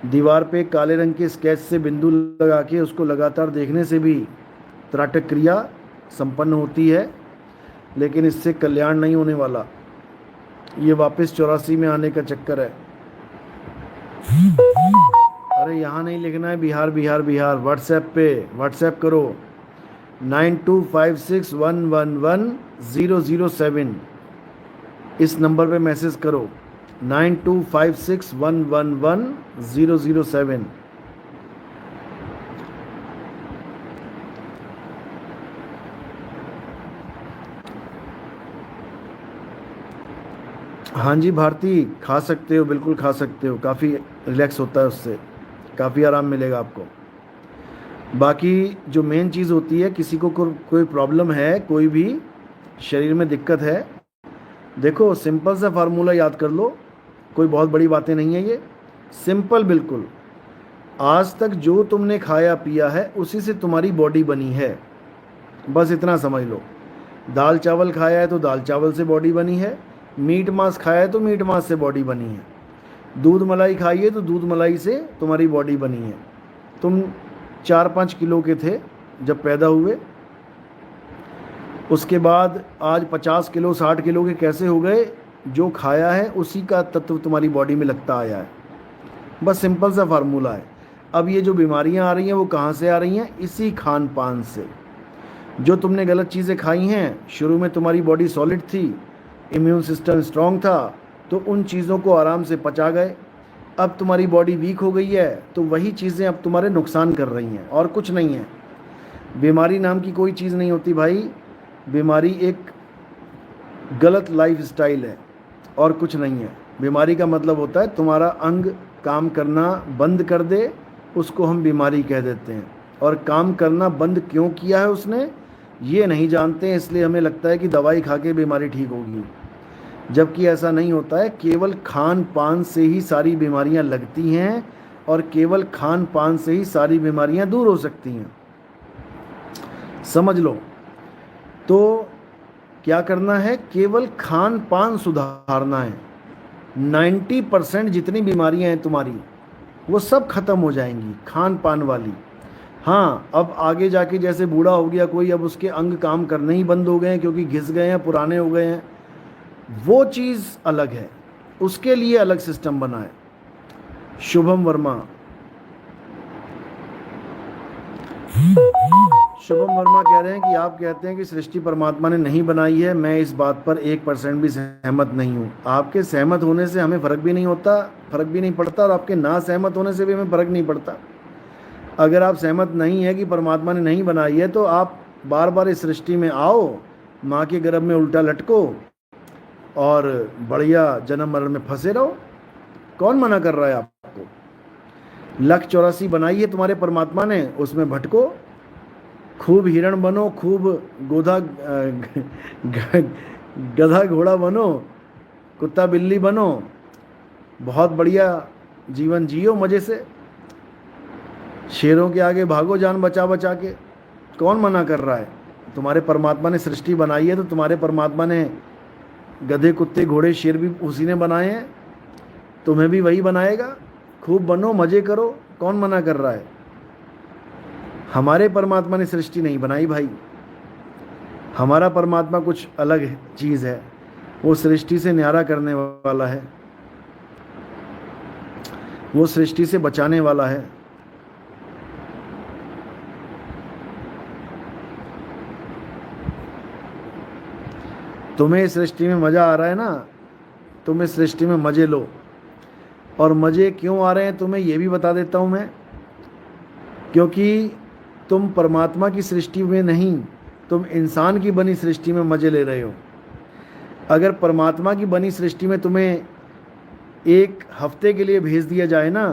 दीवार पे काले रंग के स्केच से बिंदु लगा के उसको लगातार देखने से भी त्राटक क्रिया संपन्न होती है, लेकिन इससे कल्याण नहीं होने वाला। ये वापस 84 में आने का चक्कर है। अरे यहाँ नहीं लिखना है बिहार बिहार बिहार, व्हाट्सएप पे व्हाट्सएप करो 9256111007। इस नंबर पे मैसेज करो 9256111007। हाँ जी भारती, खा सकते हो, बिल्कुल खा सकते हो। काफ़ी रिलैक्स होता है उससे, काफ़ी आराम मिलेगा आपको। बाकी जो मेन चीज़ होती है, किसी को कोई प्रॉब्लम है, कोई भी शरीर में दिक्कत है, देखो सिंपल सा फार्मूला याद कर लो। कोई बहुत बड़ी बातें नहीं है ये, सिंपल बिल्कुल। आज तक जो तुमने खाया पिया है उसी से तुम्हारी बॉडी बनी है, बस इतना समझ लो। दाल चावल खाया है तो दाल चावल से बॉडी बनी है, मीट मांस खाया है तो मीट मांस से बॉडी बनी है, दूध मलाई खाई है तो दूध मलाई से तुम्हारी बॉडी बनी है। तुम 4-5 किलो के थे जब पैदा हुए, उसके बाद आज 50 किलो 60 किलो के कैसे हो गए? जो खाया है उसी का तत्व तुम्हारी बॉडी में लगता आया है, बस सिंपल सा फार्मूला है। अब ये जो बीमारियां आ रही हैं वो कहाँ से आ रही हैं? इसी खान पान से। जो तुमने गलत चीज़ें खाई हैं, शुरू में तुम्हारी बॉडी सॉलिड थी, इम्यून सिस्टम स्ट्रांग था, तो उन चीज़ों को आराम से पचा गए। अब तुम्हारी बॉडी वीक हो गई है तो वही चीज़ें अब तुम्हारे नुकसान कर रही हैं, और कुछ नहीं है। बीमारी नाम की कोई चीज़ नहीं होती भाई, बीमारी एक गलत लाइफ स्टाइल है और कुछ नहीं है। बीमारी का मतलब होता है तुम्हारा अंग काम करना बंद कर दे, उसको हम बीमारी कह देते हैं। और काम करना बंद क्यों किया है उसने, ये नहीं जानते हैं, इसलिए हमें लगता है कि दवाई खा के बीमारी ठीक होगी, जबकि ऐसा नहीं होता है। केवल खान पान से ही सारी बीमारियां लगती हैं और केवल खान पान से ही सारी बीमारियां दूर हो सकती हैं, समझ लो। तो क्या करना है? केवल खान पान सुधारना है। 90% जितनी बीमारियां हैं तुम्हारी वो सब खत्म हो जाएंगी खान पान वाली। हाँ, अब आगे जाके जैसे बूढ़ा हो गया कोई, अब उसके अंग काम करने ही बंद हो गए हैं क्योंकि घिस गए हैं, पुराने हो गए हैं, वो चीज़ अलग है, उसके लिए अलग सिस्टम बना है। शुभम वर्मा, शुभम वर्मा कह रहे हैं कि आप कहते हैं कि सृष्टि परमात्मा ने नहीं बनाई है, मैं इस बात पर 1% भी सहमत नहीं हूँ। आपके सहमत होने से हमें फ़र्क भी नहीं होता, फ़र्क भी नहीं पड़ता, और आपके ना सहमत होने से भी हमें फ़र्क नहीं पड़ता। अगर आप सहमत नहीं है कि परमात्मा ने नहीं बनाई है तो आप बार बार इस सृष्टि में आओ, माँ के गर्भ में उल्टा लटको और बढ़िया जन्म मरण में फंसे रहो। कौन मना कर रहा है आपको? 1,84,00,000 बनाई है तुम्हारे परमात्मा ने, उसमें भटको, खूब हिरण बनो, खूब गोधा गधा घोड़ा बनो, कुत्ता बिल्ली बनो, बहुत बढ़िया जीवन जियो मजे से, शेरों के आगे भागो जान बचा बचा के। कौन मना कर रहा है? तुम्हारे परमात्मा ने सृष्टि बनाई है तो तुम्हारे परमात्मा ने गधे कुत्ते घोड़े शेर भी उसी ने बनाए हैं, तुम्हें भी वही बनाएगा। खूब बनो, मजे करो, कौन मना कर रहा है? हमारे परमात्मा ने सृष्टि नहीं बनाई भाई, हमारा परमात्मा कुछ अलग चीज़ है, वो सृष्टि से न्यारा करने वाला है, वो सृष्टि से बचाने वाला है। तुम्हें इस सृष्टि में मज़ा आ रहा है ना, तुम इस सृष्टि में मज़े लो। और मज़े क्यों आ रहे हैं तुम्हें ये भी बता देता हूँ मैं, क्योंकि तुम परमात्मा की सृष्टि में नहीं, तुम इंसान की बनी सृष्टि में मज़े ले रहे हो। अगर परमात्मा की बनी सृष्टि में तुम्हें एक हफ्ते के लिए भेज दिया जाए ना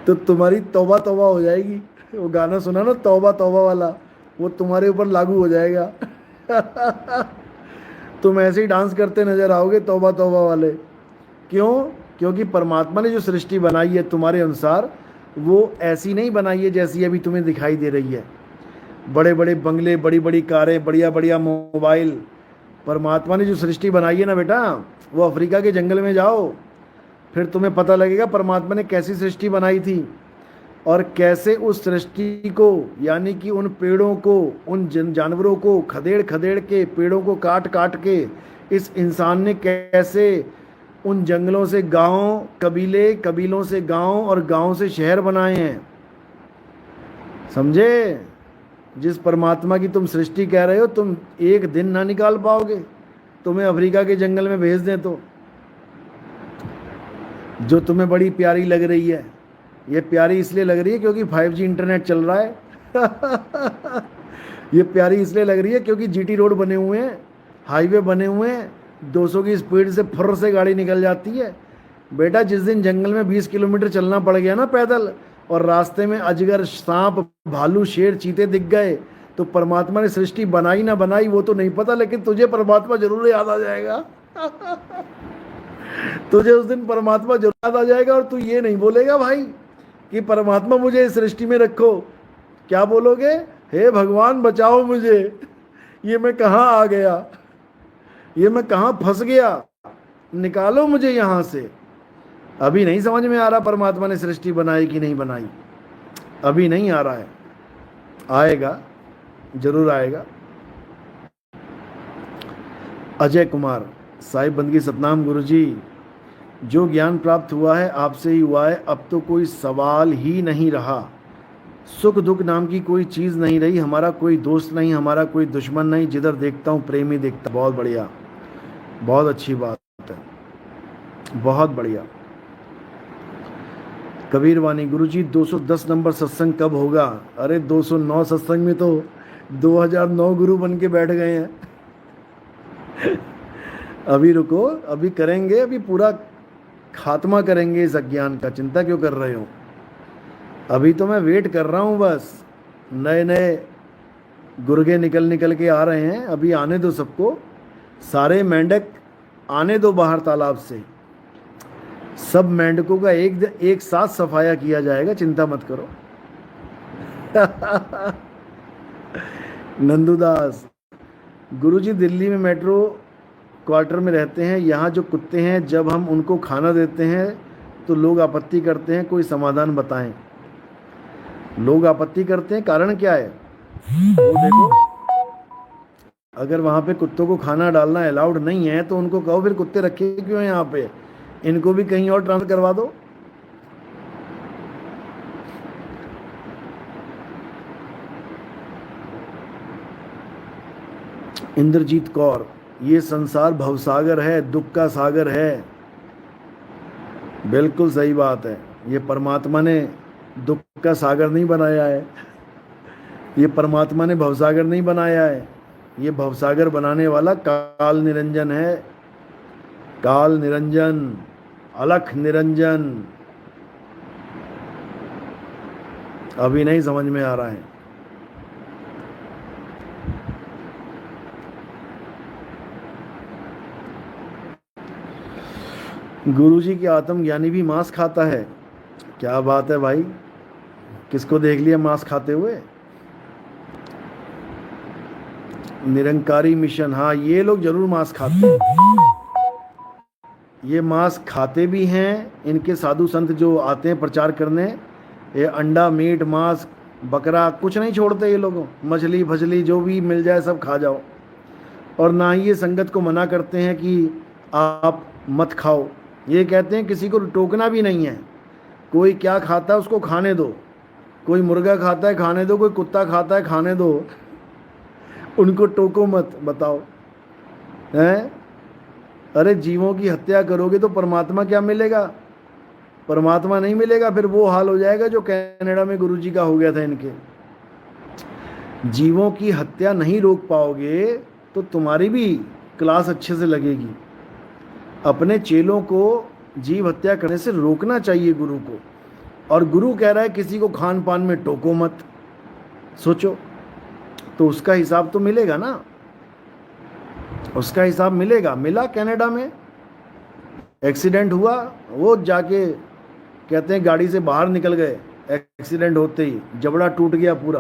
तो तुम्हारी तौबा तौबा हो जाएगी। वो गाना सुना ना, तौबा तौबा वाला, वो तुम्हारे ऊपर लागू हो जाएगा तुम ऐसे ही डांस करते नजर आओगे तौबा तौबा वाले। क्यों? क्योंकि परमात्मा ने जो सृष्टि बनाई है तुम्हारे अनुसार, वो ऐसी नहीं बनाई है जैसी अभी तुम्हें दिखाई दे रही है। बड़े बड़े बंगले, बड़ी बड़ी कारें, बढ़िया बढ़िया मोबाइल। परमात्मा ने जो सृष्टि बनाई है ना बेटा, वो अफ्रीका के जंगल में जाओ, फिर तुम्हें पता लगेगा परमात्मा ने कैसी सृष्टि बनाई थी, और कैसे उस सृष्टि को, यानी कि उन पेड़ों को, उन जानवरों को खदेड़ खदेड़ के, पेड़ों को काट काट के इस इंसान ने कैसे उन जंगलों से गांव, कबीले, कबीलों से गांव और गांव से शहर बनाए हैं। समझे? जिस परमात्मा की तुम सृष्टि कह रहे हो, तुम एक दिन ना निकाल पाओगे। तुम्हें अफ्रीका के जंगल में भेज दें तो, जो तुम्हें बड़ी प्यारी लग रही है, ये प्यारी इसलिए लग रही है क्योंकि 5G इंटरनेट चल रहा है ये प्यारी इसलिए लग रही है क्योंकि GT रोड बने हुए हैं, हाईवे बने हुए हैं, 200 की स्पीड से फुर्र से गाड़ी निकल जाती है। बेटा जिस दिन जंगल में 20 किलोमीटर चलना पड़ गया ना पैदल, और रास्ते में अजगर, सांप, भालू, शेर, चीते दिख गए, तो परमात्मा ने सृष्टि बनाई ना बनाई वो तो नहीं पता, लेकिन तुझे परमात्मा जरूर याद आ जाएगा तुझे उस दिन परमात्मा जरूर याद आ जाएगा, और तू ये नहीं बोलेगा भाई कि परमात्मा मुझे इस सृष्टि में रखो। क्या बोलोगे? हे भगवान बचाओ मुझे, ये मैं कहाँ आ गया, ये मैं कहाँ फंस गया, निकालो मुझे यहाँ से। अभी नहीं समझ में आ रहा परमात्मा ने सृष्टि बनाई कि नहीं बनाई, अभी नहीं आ रहा है, आएगा, जरूर आएगा। अजय कुमार, साहिब बंदगी सतनाम गुरुजी, जो ज्ञान प्राप्त हुआ है आपसे ही हुआ है, अब तो कोई सवाल ही नहीं रहा। सुख दुख नाम की कोई चीज़ नहीं रही, हमारा कोई दोस्त नहीं, हमारा कोई दुश्मन नहीं, जिधर देखता हूँ प्रेम ही देखता। बहुत बढ़िया, बहुत अच्छी बात है, बहुत बढ़िया। कबीर वाणी, गुरुजी 210 नंबर सत्संग कब होगा? अरे 209 सत्संग में तो 2009 गुरु बन के बैठ गए हैं अभी रुको, अभी करेंगे, अभी पूरा खात्मा करेंगे इस अज्ञान का, चिंता क्यों कर रहे हो? अभी तो मैं वेट कर रहा हूँ बस, नए नए गुर्गे निकल निकल के आ रहे हैं, अभी आने दो सबको, सारे मेंढक आने दो बाहर तालाब से, सब मेंढकों का एक साथ सफाया किया जाएगा, चिंता मत करो नंदूदास, गुरुजी दिल्ली में मेट्रो क्वार्टर में रहते हैं, यहाँ जो कुत्ते हैं जब हम उनको खाना देते हैं तो लोग आपत्ति करते हैं, कोई समाधान बताएं। लोग आपत्ति करते हैं, कारण क्या है? वो देखो, अगर वहाँ पे कुत्तों को खाना डालना अलाउड नहीं है तो उनको कहो फिर कुत्ते रखे क्यों हैं यहाँ पे, इनको भी कहीं और ट्रांसफर करवा दो। इंद्रजीत कौर, ये संसार भवसागर है, दुख का सागर है। बिल्कुल सही बात है, ये परमात्मा ने दुख का सागर नहीं बनाया है, ये परमात्मा ने भवसागर नहीं बनाया है, ये भवसागर बनाने वाला काल निरंजन है, काल निरंजन, अलख निरंजन। अभी नहीं समझ में आ रहा है। गुरुजी की आत्मज्ञानी भी मांस खाता है। क्या बात है भाई, किसको देख लिया मांस खाते हुए? निरंकारी मिशन, हाँ ये लोग जरूर मांस खाते हैं। ये मांस खाते भी हैं। इनके साधु संत जो आते हैं प्रचार करने, ये अंडा मीट मांस बकरा कुछ नहीं छोड़ते ये लोग। मछली फछली जो भी मिल जाए सब खा जाओ। और ना ही ये संगत को मना करते हैं कि आप मत खाओ। ये कहते हैं किसी को टोकना भी नहीं है। कोई क्या खाता है उसको खाने दो। कोई मुर्गा खाता है खाने दो, कोई कुत्ता खाता है खाने दो, उनको टोको मत। बताओ हैं? अरे जीवों की हत्या करोगे तो परमात्मा क्या मिलेगा? परमात्मा नहीं मिलेगा। फिर वो हाल हो जाएगा जो कनाडा में गुरुजी का हो गया था इनके। जीवों की हत्या नहीं रोक पाओगे तो तुम्हारी भी क्लास अच्छे से लगेगी। अपने चेलों को जीव हत्या करने से रोकना चाहिए गुरु को। और गुरु कह रहा है किसी को खान पान में टोको मत। सोचो, तो उसका हिसाब तो मिलेगा ना, उसका हिसाब मिलेगा। मिला कनाडा में एक्सीडेंट हुआ, वो जाके कहते हैं गाड़ी से बाहर निकल गए। एक्सीडेंट होते ही जबड़ा टूट गया पूरा।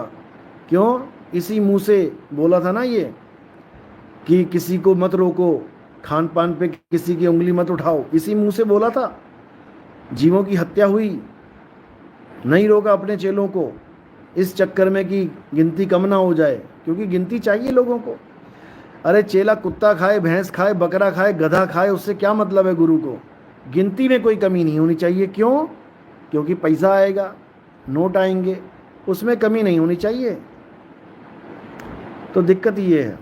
क्यों? इसी मुंह से बोला था ना ये कि किसी को मत रोको, खान पान पे किसी की उंगली मत उठाओ। इसी मुंह से बोला था। जीवों की हत्या हुई, नहीं रोका अपने चेलों को, इस चक्कर में कि गिनती कम ना हो जाए, क्योंकि गिनती चाहिए लोगों को। अरे चेला कुत्ता खाए, भैंस खाए, बकरा खाए, गधा खाए, उससे क्या मतलब है गुरु को? गिनती में कोई कमी नहीं होनी चाहिए। क्यों? क्योंकि पैसा आएगा, नोट आएंगे, उसमें कमी नहीं होनी चाहिए। तो दिक्कत ये है।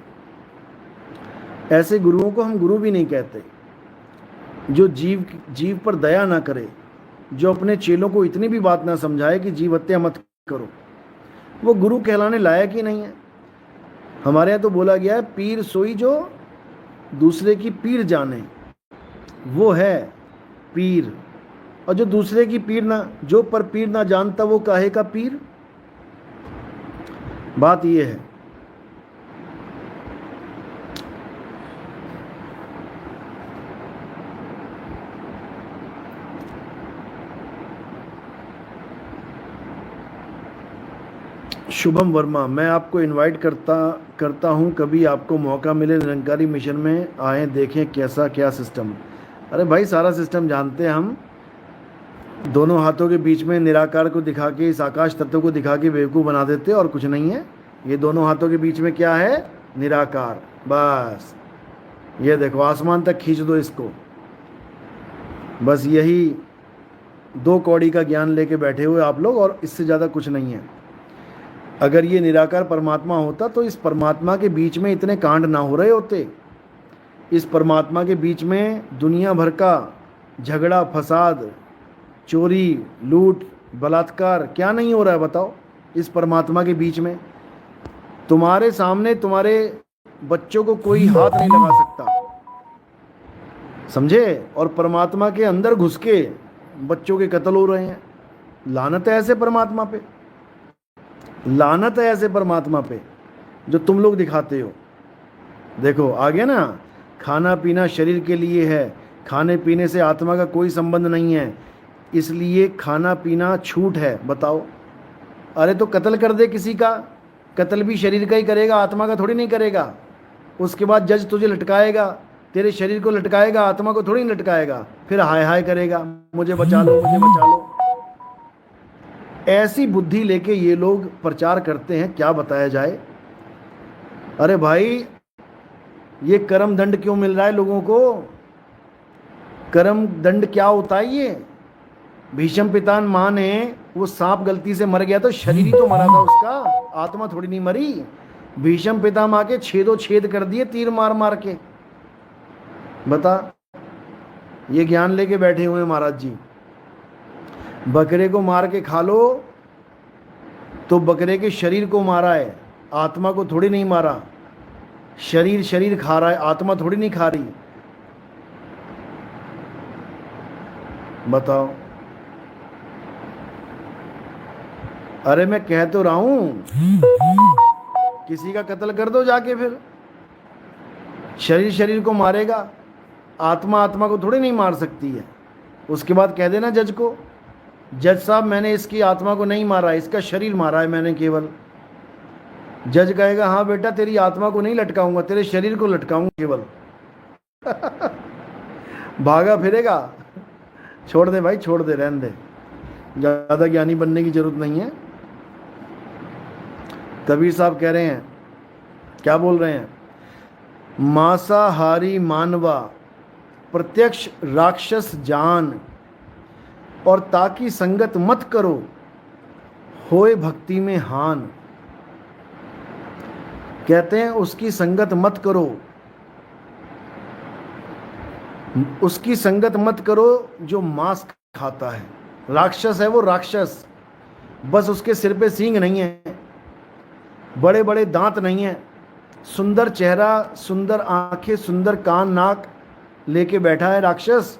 ऐसे गुरुओं को हम गुरु भी नहीं कहते, जो जीव पर दया ना करे, जो अपने चेलों को इतनी भी बात ना समझाए कि जीव हत्या मत करो। वो गुरु कहलाने लायक ही नहीं है। हमारे यहाँ तो बोला गया है, पीर सोई जो दूसरे की पीर जाने, वो है पीर। और जो दूसरे की पीर ना, जो पर पीर ना जानता वो काहे का पीर। बात ये है। शुभम वर्मा, मैं आपको इनवाइट करता हूं, कभी आपको मौका मिले निरंकारी मिशन में आए, देखें कैसा क्या सिस्टम। अरे भाई सारा सिस्टम जानते हैं हम। दोनों हाथों के बीच में निराकार को दिखा के, इस आकाश तत्व को दिखा के बेवकूफ़ बना देते, और कुछ नहीं है। ये दोनों हाथों के बीच में क्या है? निराकार। बस ये देखो, आसमान तक खींच दो इसको। बस यही 2 कौड़ी का ज्ञान लेके बैठे हुए आप लोग, और इससे ज़्यादा कुछ नहीं है। अगर ये निराकार परमात्मा होता तो इस परमात्मा के बीच में इतने कांड ना हो रहे होते। इस परमात्मा के बीच में दुनिया भर का झगड़ा, फसाद, चोरी, लूट, बलात्कार क्या नहीं हो रहा है बताओ? इस परमात्मा के बीच में तुम्हारे सामने तुम्हारे बच्चों को कोई हाथ नहीं लगा सकता, समझे? और परमात्मा के अंदर घुस के बच्चों के कत्ल हो रहे हैं। लानत है ऐसे परमात्मा पे, लानत है ऐसे परमात्मा पे जो तुम लोग दिखाते हो। देखो आ गया ना, खाना पीना शरीर के लिए है, खाने पीने से आत्मा का कोई संबंध नहीं है, इसलिए खाना पीना छूट है। बताओ, अरे तो कत्ल कर दे किसी का, कत्ल भी शरीर का ही करेगा, आत्मा का थोड़ी नहीं करेगा। उसके बाद जज तुझे लटकाएगा, तेरे शरीर को लटकाएगा, आत्मा को थोड़ी नहीं लटकाएगा। फिर हाय हाय करेगा, मुझे बचा लो, मुझे बचा लो। ऐसी बुद्धि लेके ये लोग प्रचार करते हैं, क्या बताया जाए। अरे भाई ये कर्म दंड क्यों मिल रहा है लोगों को? कर्म दंड क्या होता है ये? भीष्म पितामह माँ ने, वो सांप गलती से मर गया तो शरीर ही तो मरा था उसका, आत्मा थोड़ी नहीं मरी। भीष्म पितामह के छेदों छेद कर दिए तीर मार मार के। बता, ये ज्ञान लेके बैठे हुए महाराज जी। बकरे को मार के खा लो तो बकरे के शरीर को मारा है, आत्मा को थोड़ी नहीं मारा। शरीर शरीर खा रहा है, आत्मा थोड़ी नहीं खा रही। बताओ। अरे मैं कह तो रहा हूं, किसी का कत्ल कर दो जाके, फिर शरीर शरीर को मारेगा, आत्मा आत्मा को थोड़ी नहीं मार सकती है। उसके बाद कह देना जज को, जज साहब मैंने इसकी आत्मा को नहीं मारा, इसका शरीर मारा है मैंने केवल। जज कहेगा हाँ बेटा, तेरी आत्मा को नहीं लटकाऊंगा, तेरे शरीर को लटकाऊंगा केवल। भागा फिरेगा। छोड़ दे भाई, छोड़ दे, रहने दे, ज़्यादा ज्ञानी बनने की जरूरत नहीं है। कबीर साहब कह रहे हैं, क्या बोल रहे हैं, मांसाहारी मानवा प्रत्यक्ष राक्षस जान, और ताकि संगत मत करो होए भक्ति में हान। कहते हैं उसकी संगत मत करो, उसकी संगत मत करो जो मांस खाता है। राक्षस है वो, राक्षस। बस उसके सिर पे सींग नहीं है, बड़े बड़े दांत नहीं है, सुंदर चेहरा, सुंदर आंखें, सुंदर कान नाक लेके बैठा है राक्षस,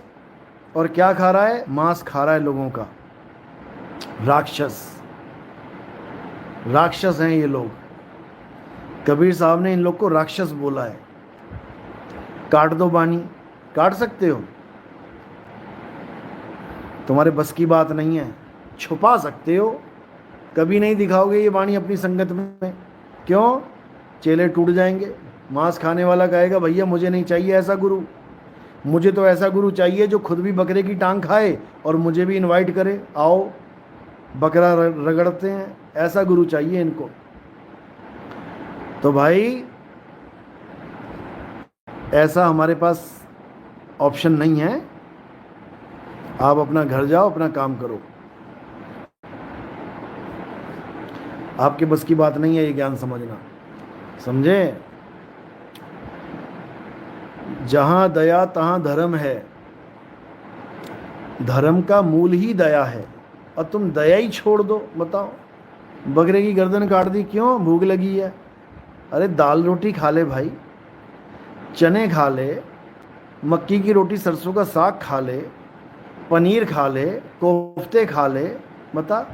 और क्या खा रहा है, मांस खा रहा है लोगों का। राक्षस, राक्षस हैं ये लोग। कबीर साहब ने इन लोग को राक्षस बोला है। काट दो बानी, काट सकते हो, तुम्हारे बस की बात नहीं है। छुपा सकते हो, कभी नहीं दिखाओगे ये वाणी अपनी संगत में। क्यों? चेले टूट जाएंगे। मांस खाने वाला कहेगा भैया मुझे नहीं चाहिए ऐसा गुरु, मुझे तो ऐसा गुरु चाहिए जो खुद भी बकरे की टांग खाए और मुझे भी इनवाइट करे, आओ बकरा रगड़ते हैं, ऐसा गुरु चाहिए इनको। तो भाई ऐसा हमारे पास ऑप्शन नहीं है। आप अपना घर जाओ, अपना काम करो। आपके बस की बात नहीं है ये ज्ञान समझना, समझे? जहां दया तहां धर्म है, धर्म का मूल ही दया है, और तुम दया ही छोड़ दो। बताओ, बकरे की गर्दन काट दी, क्यों? भूख लगी है। अरे दाल रोटी खा ले भाई, चने खा ले, मक्की की रोटी सरसों का साग खा ले, पनीर खा ले, कोफ्ते खा ले। बता,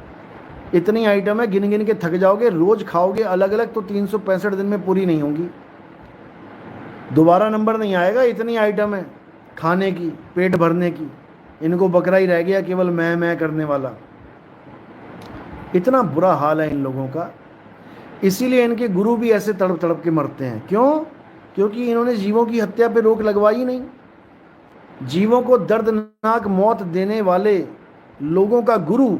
इतनी आइटम है, गिन गिन के थक जाओगे। रोज खाओगे अलग अलग तो 365 दिन में पूरी नहीं होंगी, दोबारा नंबर नहीं आएगा। इतनी आइटम है खाने की, पेट भरने की। इनको बकरा ही रह गया केवल मैं करने वाला। इतना बुरा हाल है इन लोगों का। इसीलिए इनके गुरु भी ऐसे तड़प तड़प के मरते हैं। क्यों? क्योंकि इन्होंने जीवों की हत्या पे रोक लगवाई नहीं। जीवों को दर्दनाक मौत देने वाले लोगों का गुरु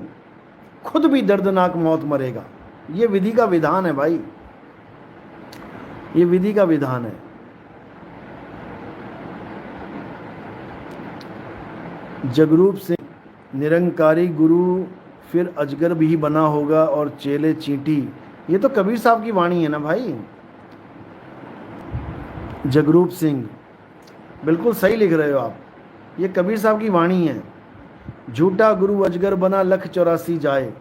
खुद भी दर्दनाक मौत मरेगा। ये विधि का विधान है भाई, ये विधि का विधान है। जगरूप से निरंकारी गुरु फिर अजगर भी बना होगा और चेले चींटी। ये तो कबीर साहब की वाणी है ना भाई। जगरूप सिंह, बिल्कुल सही लिख रहे हो आप, ये कबीर साहब की वाणी है। झूठा गुरु अजगर बना 1,84 जाए,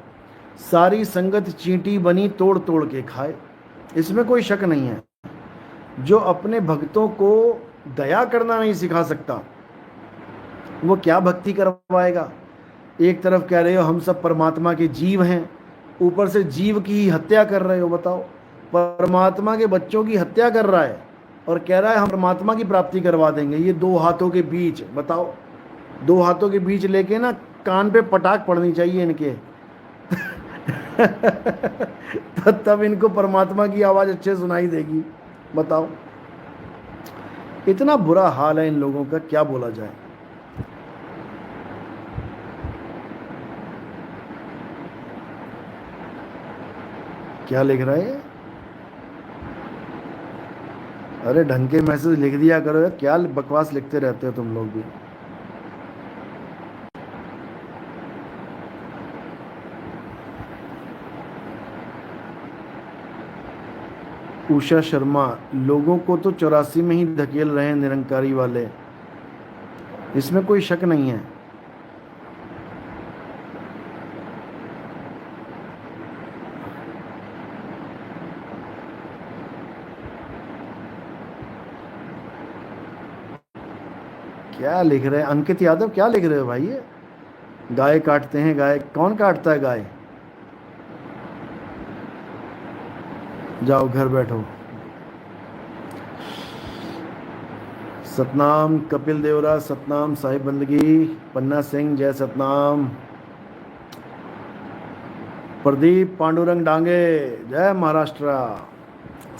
सारी संगत चींटी बनी तोड़ तोड़ के खाए। इसमें कोई शक नहीं है। जो अपने भक्तों को दया करना नहीं सिखा सकता, वो क्या भक्ति करवाएगा? एक तरफ कह रहे हो हम सब परमात्मा के जीव हैं, ऊपर से जीव की ही हत्या कर रहे हो। बताओ, परमात्मा के बच्चों की हत्या कर रहा है और कह रहा है हम परमात्मा की प्राप्ति करवा देंगे। ये दो हाथों के बीच, बताओ, दो हाथों के बीच लेके ना कान पे पटाख पड़नी चाहिए इनके। तब इनको परमात्मा की आवाज अच्छे सुनाई देगी। बताओ, इतना बुरा हाल है इन लोगों का, क्या बोला जाए। क्या लिख रहा है? अरे ढंग के मैसेज लिख दिया करो यार, क्या बकवास लिखते रहते हो तुम लोग भी। उषा शर्मा, लोगों को तो 84 में ही धकेल रहे हैं निरंकारी वाले, इसमें कोई शक नहीं है। क्या लिख रहे हैं अंकित यादव, क्या लिख रहे हो भाई? ये गाय काटते हैं, गाय कौन काटता है गाय? जाओ घर बैठो। सतनाम कपिल देवरा, सतनाम साहिब बंदगी, पन्ना सिंह जय सतनाम, प्रदीप पांडुरंग डांगे जय महाराष्ट्र,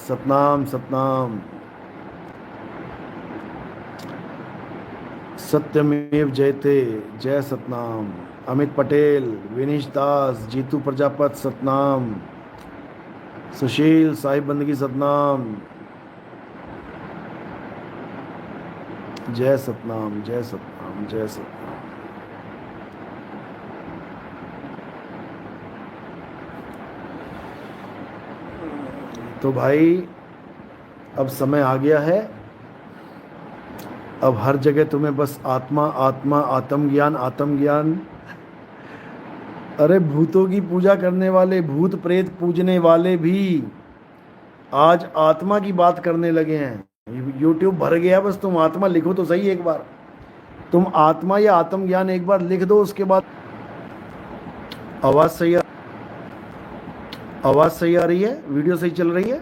सतनाम सतनाम, सत्यमेव जयते जय सतनाम, अमित पटेल, विनीश दास, जीतू प्रजापत सतनाम, सुशील साहिब बंदगी सतनाम, जय सतनाम जय सतनाम जय सतनाम। तो भाई अब समय आ गया है, अब हर जगह तुम्हें बस आत्मा आत्मा, आत्मज्ञान आत्मज्ञान। अरे भूतों की पूजा करने वाले, भूत प्रेत पूजने वाले भी आज आत्मा की बात करने लगे हैं। यूट्यूब भर गया, बस तुम आत्मा लिखो तो सही एक बार, तुम आत्मा या आत्मज्ञान एक बार लिख दो, उसके बाद आवाज सही आवाज सही आ रही है, वीडियो सही चल रही है।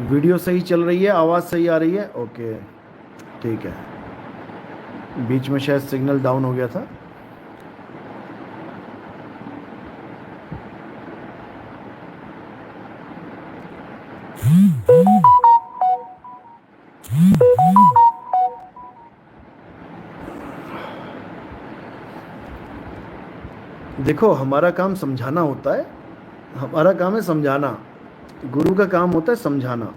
वीडियो सही चल रही है, आवाज सही आ रही है, ओके ठीक है। बीच में शायद सिग्नल डाउन हो गया था। देखो हमारा काम समझाना होता है, हमारा काम है समझाना, गुरु का काम होता है समझाना,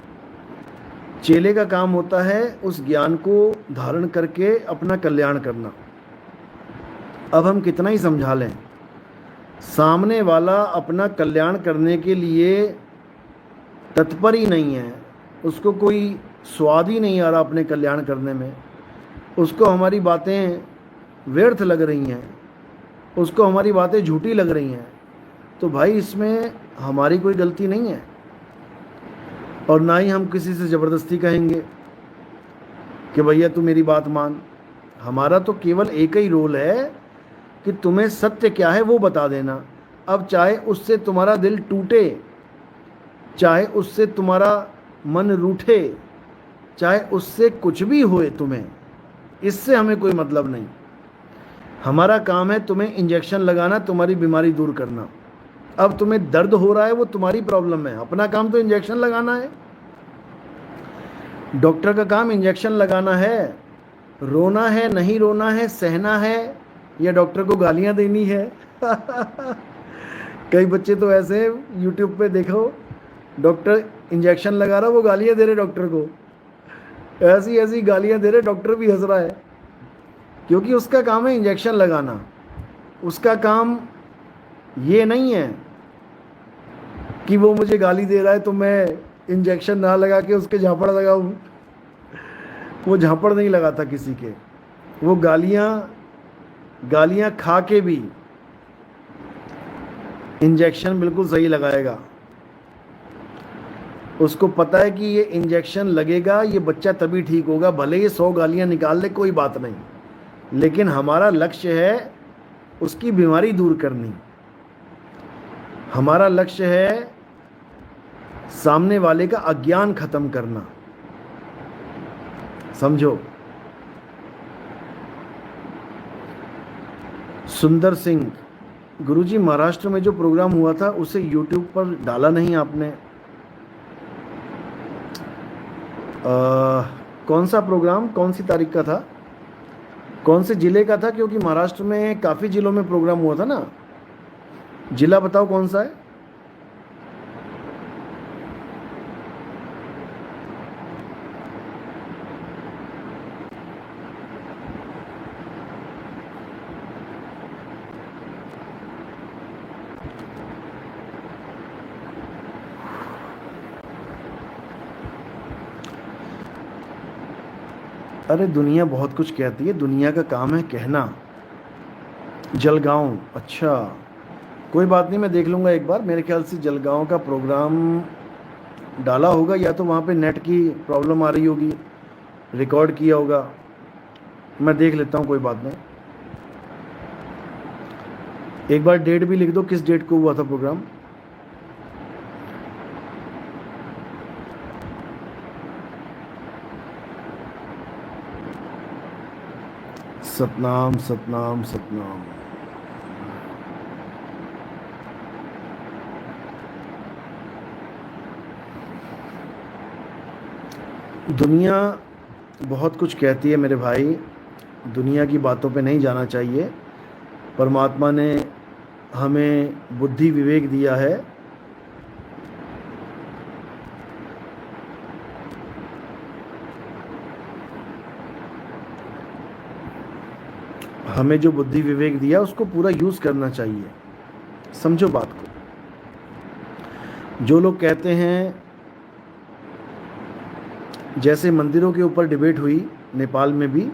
चेले का काम होता है उस ज्ञान को धारण करके अपना कल्याण करना। अब हम कितना ही समझा लें, सामने वाला अपना कल्याण करने के लिए तत्पर ही नहीं है, उसको कोई स्वाद ही नहीं आ रहा अपने कल्याण करने में, उसको हमारी बातें व्यर्थ लग रही हैं, उसको हमारी बातें झूठी लग रही हैं, तो भाई इसमें हमारी कोई गलती नहीं है, और ना ही हम किसी से ज़बरदस्ती कहेंगे कि भैया तू मेरी बात मान। हमारा तो केवल एक ही रोल है कि तुम्हें सत्य क्या है वो बता देना। अब चाहे उससे तुम्हारा दिल टूटे, चाहे उससे तुम्हारा मन रूठे, चाहे उससे कुछ भी होए तुम्हें, इससे हमें कोई मतलब नहीं। हमारा काम है तुम्हें इंजेक्शन लगाना, तुम्हारी बीमारी दूर करना। अब तुम्हें दर्द हो रहा है वो तुम्हारी प्रॉब्लम है, अपना काम तो इंजेक्शन लगाना है। डॉक्टर का काम इंजेक्शन लगाना है, रोना है नहीं रोना है, सहना है या डॉक्टर को गालियां देनी है। कई बच्चे तो ऐसे यूट्यूब पे देखो, डॉक्टर इंजेक्शन लगा रहा, वो गालियां दे रहे डॉक्टर को, ऐसी ऐसी गालियां दे रहे, डॉक्टर भी हंस रहा है, क्योंकि उसका काम है इंजेक्शन लगाना। उसका काम ये नहीं है कि वो मुझे गाली दे रहा है तो मैं इंजेक्शन ना लगा के उसके झापड़ लगाऊं। वो झापड़ नहीं लगाता किसी के, वो गालियां खा के भी इंजेक्शन बिल्कुल सही लगाएगा। उसको पता है कि ये इंजेक्शन लगेगा, ये बच्चा तभी ठीक होगा, भले ये 100 गालियां निकाल ले कोई बात नहीं, लेकिन हमारा लक्ष्य है उसकी बीमारी दूर करनी। हमारा लक्ष्य है सामने वाले का अज्ञान खत्म करना, समझो। सुंदर सिंह, गुरुजी महाराष्ट्र में जो प्रोग्राम हुआ था उसे यूट्यूब पर डाला नहीं आपने? कौन सा प्रोग्राम, कौन सी तारीख का था, कौन से जिले का था? क्योंकि महाराष्ट्र में काफ़ी जिलों में प्रोग्राम हुआ था ना, जिला बताओ कौन सा है? अरे दुनिया बहुत कुछ कहती है, दुनिया का काम है कहना। जलगांव, अच्छा कोई बात नहीं, मैं देख लूँगा एक बार। मेरे ख्याल से जलगांव का प्रोग्राम डाला होगा, या तो वहाँ पे नेट की प्रॉब्लम आ रही होगी, रिकॉर्ड किया होगा। मैं देख लेता हूँ, कोई बात नहीं। एक बार डेट भी लिख दो, किस डेट को हुआ था प्रोग्राम। सतनाम सतनाम सतनाम। दुनिया बहुत कुछ कहती है मेरे भाई, दुनिया की बातों पे नहीं जाना चाहिए। परमात्मा ने हमें बुद्धि विवेक दिया है, हमें जो बुद्धि विवेक दिया उसको पूरा यूज़ करना चाहिए। समझो बात को। जो लोग कहते हैं, जैसे मंदिरों के ऊपर डिबेट हुई नेपाल में भी,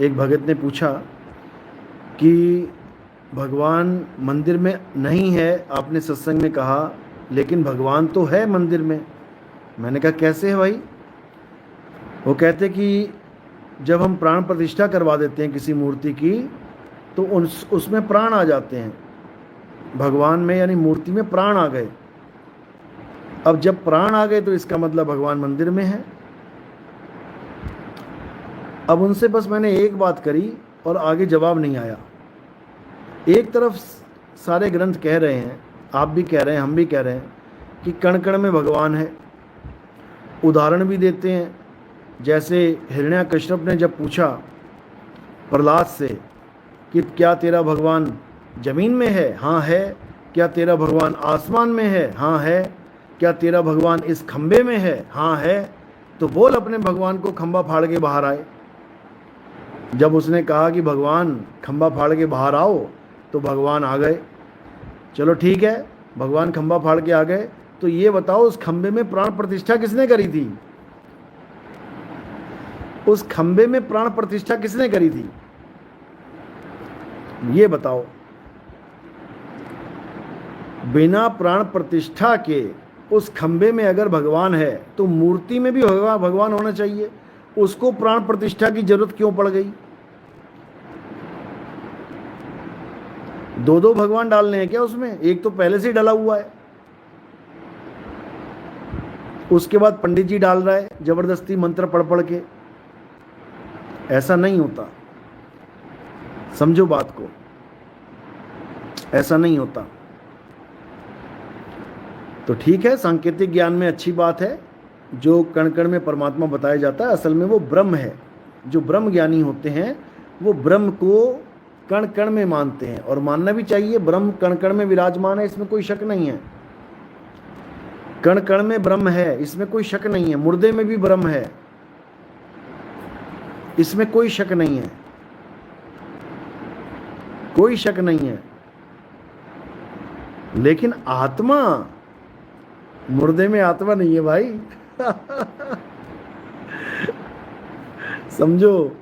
एक भगत ने पूछा कि भगवान मंदिर में नहीं है, आपने सत्संग में कहा, लेकिन भगवान तो है मंदिर में। मैंने कहा कैसे है भाई। वो कहते कि जब हम प्राण प्रतिष्ठा करवा देते हैं किसी मूर्ति की, तो उसमें प्राण आ जाते हैं, भगवान में यानी मूर्ति में प्राण आ गए। अब जब प्राण आ गए तो इसका मतलब भगवान मंदिर में है। अब उनसे बस मैंने एक बात करी और आगे जवाब नहीं आया। एक तरफ सारे ग्रंथ कह रहे हैं, आप भी कह रहे हैं, हम भी कह रहे हैं कि कण कण में भगवान है। उदाहरण भी देते हैं, जैसे हिरण्याकश्यप ने जब पूछा प्रहलाद से कि क्या तेरा भगवान जमीन में है? हाँ है। क्या तेरा भगवान आसमान में है? हाँ है। क्या तेरा भगवान इस खंबे में है? हाँ है। तो बोल अपने भगवान को खंबा फाड़ के बाहर आए। जब उसने कहा कि भगवान खंबा फाड़ के बाहर आओ, तो भगवान आ गए। चलो ठीक है, भगवान खंबा फाड़ के आ गए, तो ये बताओ उस खंबे में प्राण प्रतिष्ठा किसने करी थी? उस खंबे में प्राण प्रतिष्ठा किसने करी थी, ये बताओ। बिना प्राण प्रतिष्ठा के उस खंबे में अगर भगवान है, तो मूर्ति में भी भगवान होना चाहिए। उसको प्राण प्रतिष्ठा की जरूरत क्यों पड़ गई? दो दो भगवान डालने हैं क्या उसमें? एक तो पहले से ही डला हुआ है, उसके बाद पंडित जी डाल रहा है जबरदस्ती मंत्र पढ़ पढ़ के। ऐसा नहीं होता, समझो बात को, ऐसा नहीं होता। तो ठीक है, सांकेतिक ज्ञान में अच्छी बात है, जो कण कण में परमात्मा बताया जाता है, असल में वो ब्रह्म है। जो ब्रह्म ज्ञानी होते हैं वो ब्रह्म को कण कण में मानते हैं, और मानना भी चाहिए। ब्रह्म कण कण में विराजमान है, इसमें कोई शक नहीं है। कण कण में ब्रह्म है, इसमें कोई शक नहीं है। मुर्दे में भी ब्रह्म है, इसमें कोई शक नहीं है, कोई शक नहीं है। लेकिन आत्मा, मुर्दे में आत्मा नहीं है भाई। समझो,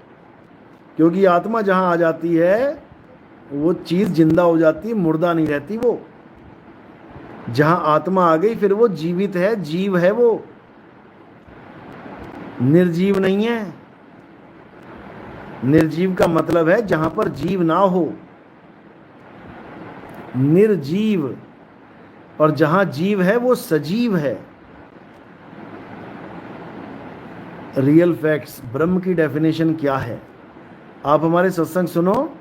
क्योंकि आत्मा जहां आ जाती है वो चीज जिंदा हो जाती है, मुर्दा नहीं रहती वो। जहां आत्मा आ गई फिर वो जीवित है, जीव है वो, निर्जीव नहीं है। निर्जीव का मतलब है जहां पर जीव ना हो, निर्जीव। और जहां जीव है वो सजीव है। रियल फैक्ट्स, ब्रह्म की डेफिनेशन क्या है? आप हमारे सत्संग सुनो,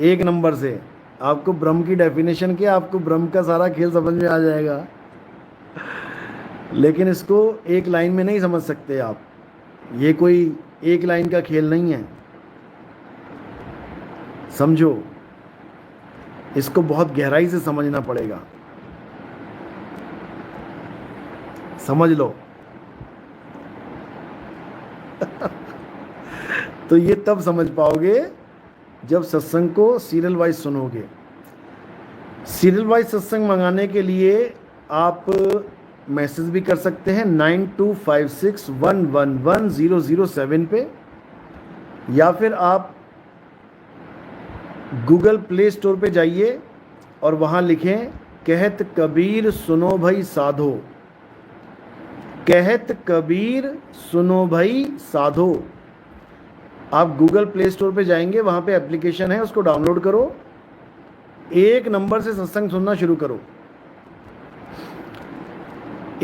एक नंबर से आपको ब्रह्म की डेफिनेशन क्या, आपको ब्रह्म का सारा खेल समझ में आ जाएगा। लेकिन इसको एक लाइन में नहीं समझ सकते आप, ये कोई एक लाइन का खेल नहीं है। समझो, इसको बहुत गहराई से समझना पड़ेगा। समझ लो। तो ये तब समझ पाओगे जब सत्संग को सीरियल वाइज सुनोगे। सीरियल वाइज सत्संग मंगाने के लिए आप मैसेज भी कर सकते हैं 9256111007 पे, या फिर आप गूगल प्ले स्टोर पे जाइए और वहाँ लिखें कहत कबीर सुनो भाई साधो, कहत कबीर सुनो भाई साधो। आप गूगल प्ले स्टोर पे जाएंगे, वहाँ पे एप्लीकेशन है, उसको डाउनलोड करो, 1 नंबर से सत्संग सुनना शुरू करो।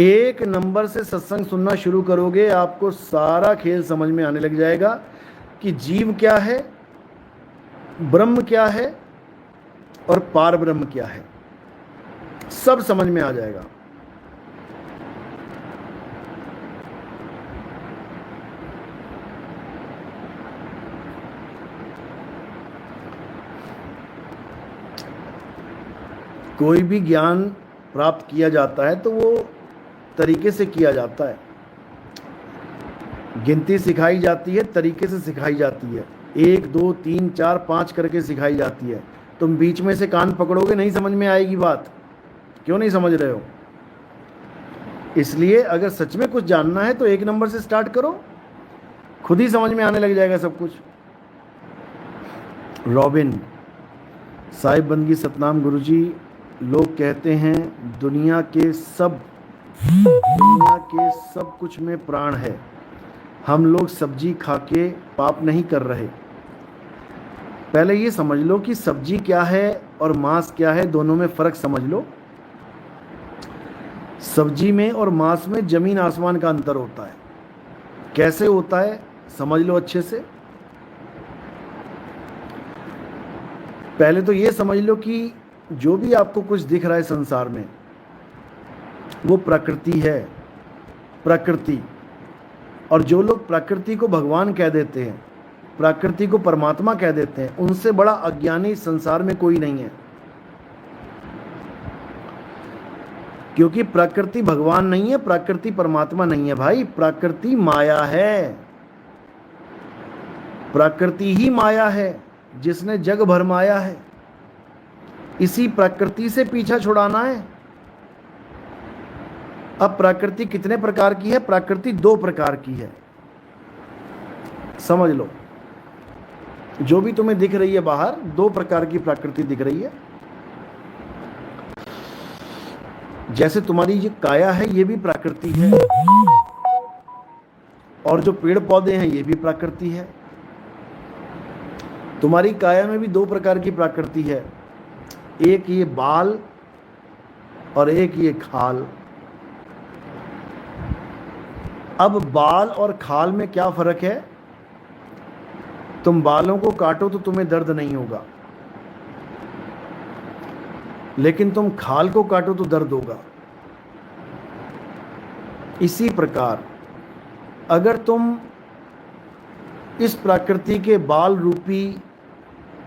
1 नंबर से सत्संग सुनना शुरू करोगे, आपको सारा खेल समझ में आने लग जाएगा कि जीव क्या है, ब्रह्म क्या है और पार ब्रह्म क्या है, सब समझ में आ जाएगा। कोई भी ज्ञान प्राप्त किया जाता है तो वो तरीके से किया जाता है। गिनती सिखाई जाती है, तरीके से सिखाई जाती है, 1 2 3 4 5 करके सिखाई जाती है। तुम बीच में से कान पकड़ोगे, नहीं समझ में आएगी बात। क्यों नहीं समझ रहे हो? इसलिए अगर सच में कुछ जानना है तो 1 नंबर से स्टार्ट करो, खुद ही समझ में आने लग जाएगा सब कुछ। रॉबिन साहिब बंदगी सतनाम गुरुजी, लोग कहते हैं दुनिया के सब कुछ में प्राण है, हम लोग सब्जी खा के पाप नहीं कर रहे। पहले ये समझ लो कि सब्जी क्या है और मांस क्या है, दोनों में फ़र्क समझ लो। सब्जी में और मांस में ज़मीन आसमान का अंतर होता है। कैसे होता है समझ लो अच्छे से। पहले तो ये समझ लो कि जो भी आपको कुछ दिख रहा है संसार में, वो प्रकृति है, प्रकृति। और जो लोग प्रकृति को भगवान कह देते हैं, प्रकृति को परमात्मा कह देते हैं, उनसे बड़ा अज्ञानी संसार में कोई नहीं है। क्योंकि प्रकृति भगवान नहीं है, प्रकृति परमात्मा नहीं है भाई, प्रकृति माया है। प्रकृति ही माया है जिसने जग भरमाया है। इसी प्रकृति से पीछा छुड़ाना है। अब प्रकृति कितने प्रकार की है? प्रकृति 2 प्रकार की है, समझ लो। जो भी तुम्हें दिख रही है बाहर, 2 प्रकार की प्रकृति दिख रही है। जैसे तुम्हारी ये काया है, ये भी प्रकृति है, और जो पेड़ पौधे हैं ये भी प्रकृति है। तुम्हारी काया में भी 2 प्रकार की प्रकृति है, एक ये बाल और एक ये खाल। अब बाल और खाल में क्या फर्क है? तुम बालों को काटो तो तुम्हें दर्द नहीं होगा, लेकिन तुम खाल को काटो तो दर्द होगा। इसी प्रकार अगर तुम इस प्रकृति के बाल रूपी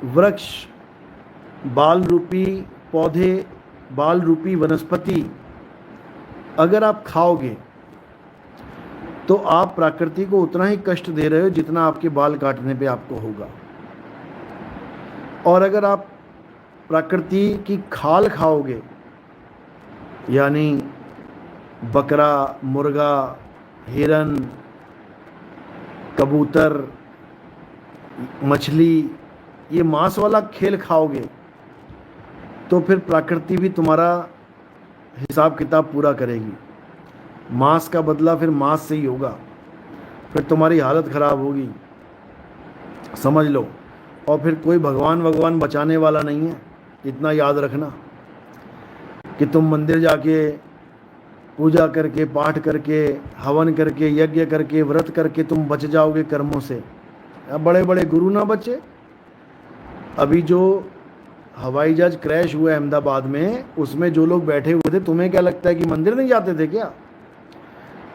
वृक्ष, बाल रूपी पौधे, बाल रूपी वनस्पति अगर आप खाओगे तो आप प्रकृति को उतना ही कष्ट दे रहे हो जितना आपके बाल काटने पे आपको होगा। और अगर आप प्रकृति की खाल खाओगे, यानी बकरा, मुर्गा, हिरन, कबूतर, मछली, ये मांस वाला खेल खाओगे, तो फिर प्रकृति भी तुम्हारा हिसाब किताब पूरा करेगी। मांस का बदला फिर मांस से ही होगा, फिर तुम्हारी हालत ख़राब होगी, समझ लो। और फिर कोई भगवान बचाने वाला नहीं है। इतना याद रखना कि तुम मंदिर जाके पूजा करके, पाठ करके, हवन करके, यज्ञ करके, व्रत करके तुम बच जाओगे कर्मों से। अब बड़े बड़े गुरु ना बचे। अभी जो हवाई जहाज क्रैश हुआ अहमदाबाद में, उसमें जो लोग बैठे हुए थे, तुम्हें क्या लगता है कि मंदिर नहीं जाते थे क्या?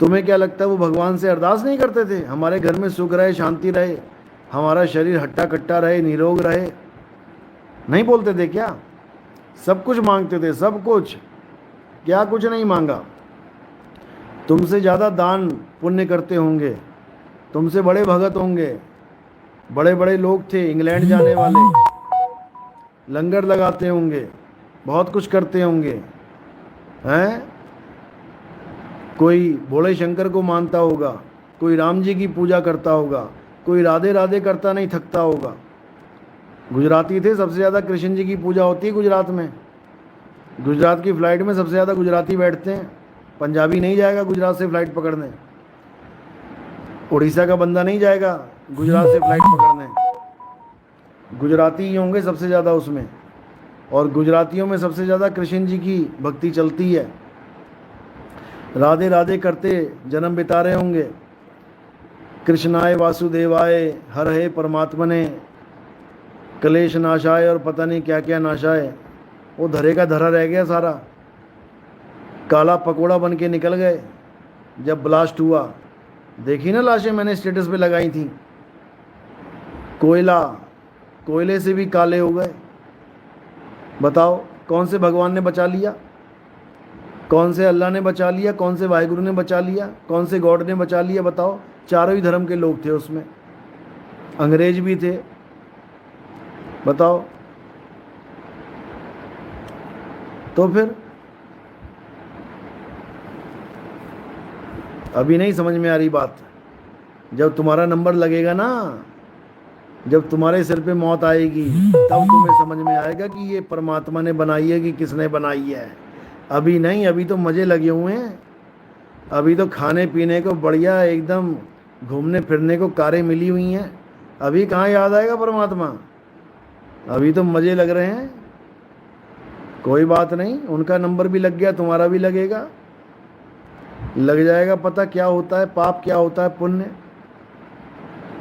तुम्हें क्या लगता है वो भगवान से अरदास नहीं करते थे, हमारे घर में सुख रहे, शांति रहे, हमारा शरीर हट्टा कट्टा रहे, निरोग रहे? नहीं बोलते थे क्या? सब कुछ मांगते थे, सब कुछ। क्या कुछ नहीं मांगा? तुमसे ज़्यादा दान पुण्य करते होंगे, तुमसे बड़े भगत होंगे, बड़े बड़े लोग थे इंग्लैंड जाने वाले, लंगर लगाते होंगे, बहुत कुछ करते होंगे, हैं? कोई भोले शंकर को मानता होगा, कोई राम जी की पूजा करता होगा, कोई राधे राधे करता नहीं थकता होगा। गुजराती थे, सबसे ज़्यादा कृष्ण जी की पूजा होती है गुजरात में। गुजरात की फ़्लाइट में सबसे ज़्यादा गुजराती बैठते हैं। पंजाबी नहीं जाएगा गुजरात से फ़्लाइट पकड़ने, उड़ीसा का बंदा नहीं जाएगा गुजरात से फ़्लाइट पकड़ने, गुजराती ही होंगे सबसे ज़्यादा उसमें। और गुजरातियों में सबसे ज़्यादा कृष्ण जी की भक्ति चलती है, राधे राधे करते जन्म बिता रहे होंगे। कृष्णाय वासुदेवाय हर हे परमात्मने कलेश नाशाय और पता नहीं क्या क्या नाशाय। वो धरे का धरा रह गया सारा, काला पकोड़ा बन के निकल गए जब ब्लास्ट हुआ। देखी ना लाशें, मैंने स्टेटस पे लगाई थी। कोयले से भी काले हो गए। बताओ कौन से भगवान ने बचा लिया, कौन से अल्लाह ने बचा लिया, कौन से वाहिगुरु ने बचा लिया, कौन से गॉड ने बचा लिया? बताओ, चारों ही धर्म के लोग थे उसमें, अंग्रेज भी थे। बताओ तो फिर अभी नहीं समझ में आ रही बात। जब तुम्हारा नंबर लगेगा ना, जब तुम्हारे सिर पे मौत आएगी, तब तुम्हें समझ में आएगा कि ये परमात्मा ने बनाई है कि किसने बनाई है। अभी नहीं, अभी तो मज़े लगे हुए हैं, अभी तो खाने पीने को बढ़िया एकदम घूमने फिरने को कारें मिली हुई हैं। अभी कहाँ याद आएगा परमात्मा, अभी तो मज़े लग रहे हैं। कोई बात नहीं, उनका नंबर भी लग गया, तुम्हारा भी लगेगा, लग जाएगा पता क्या होता है पाप, क्या होता है पुण्य।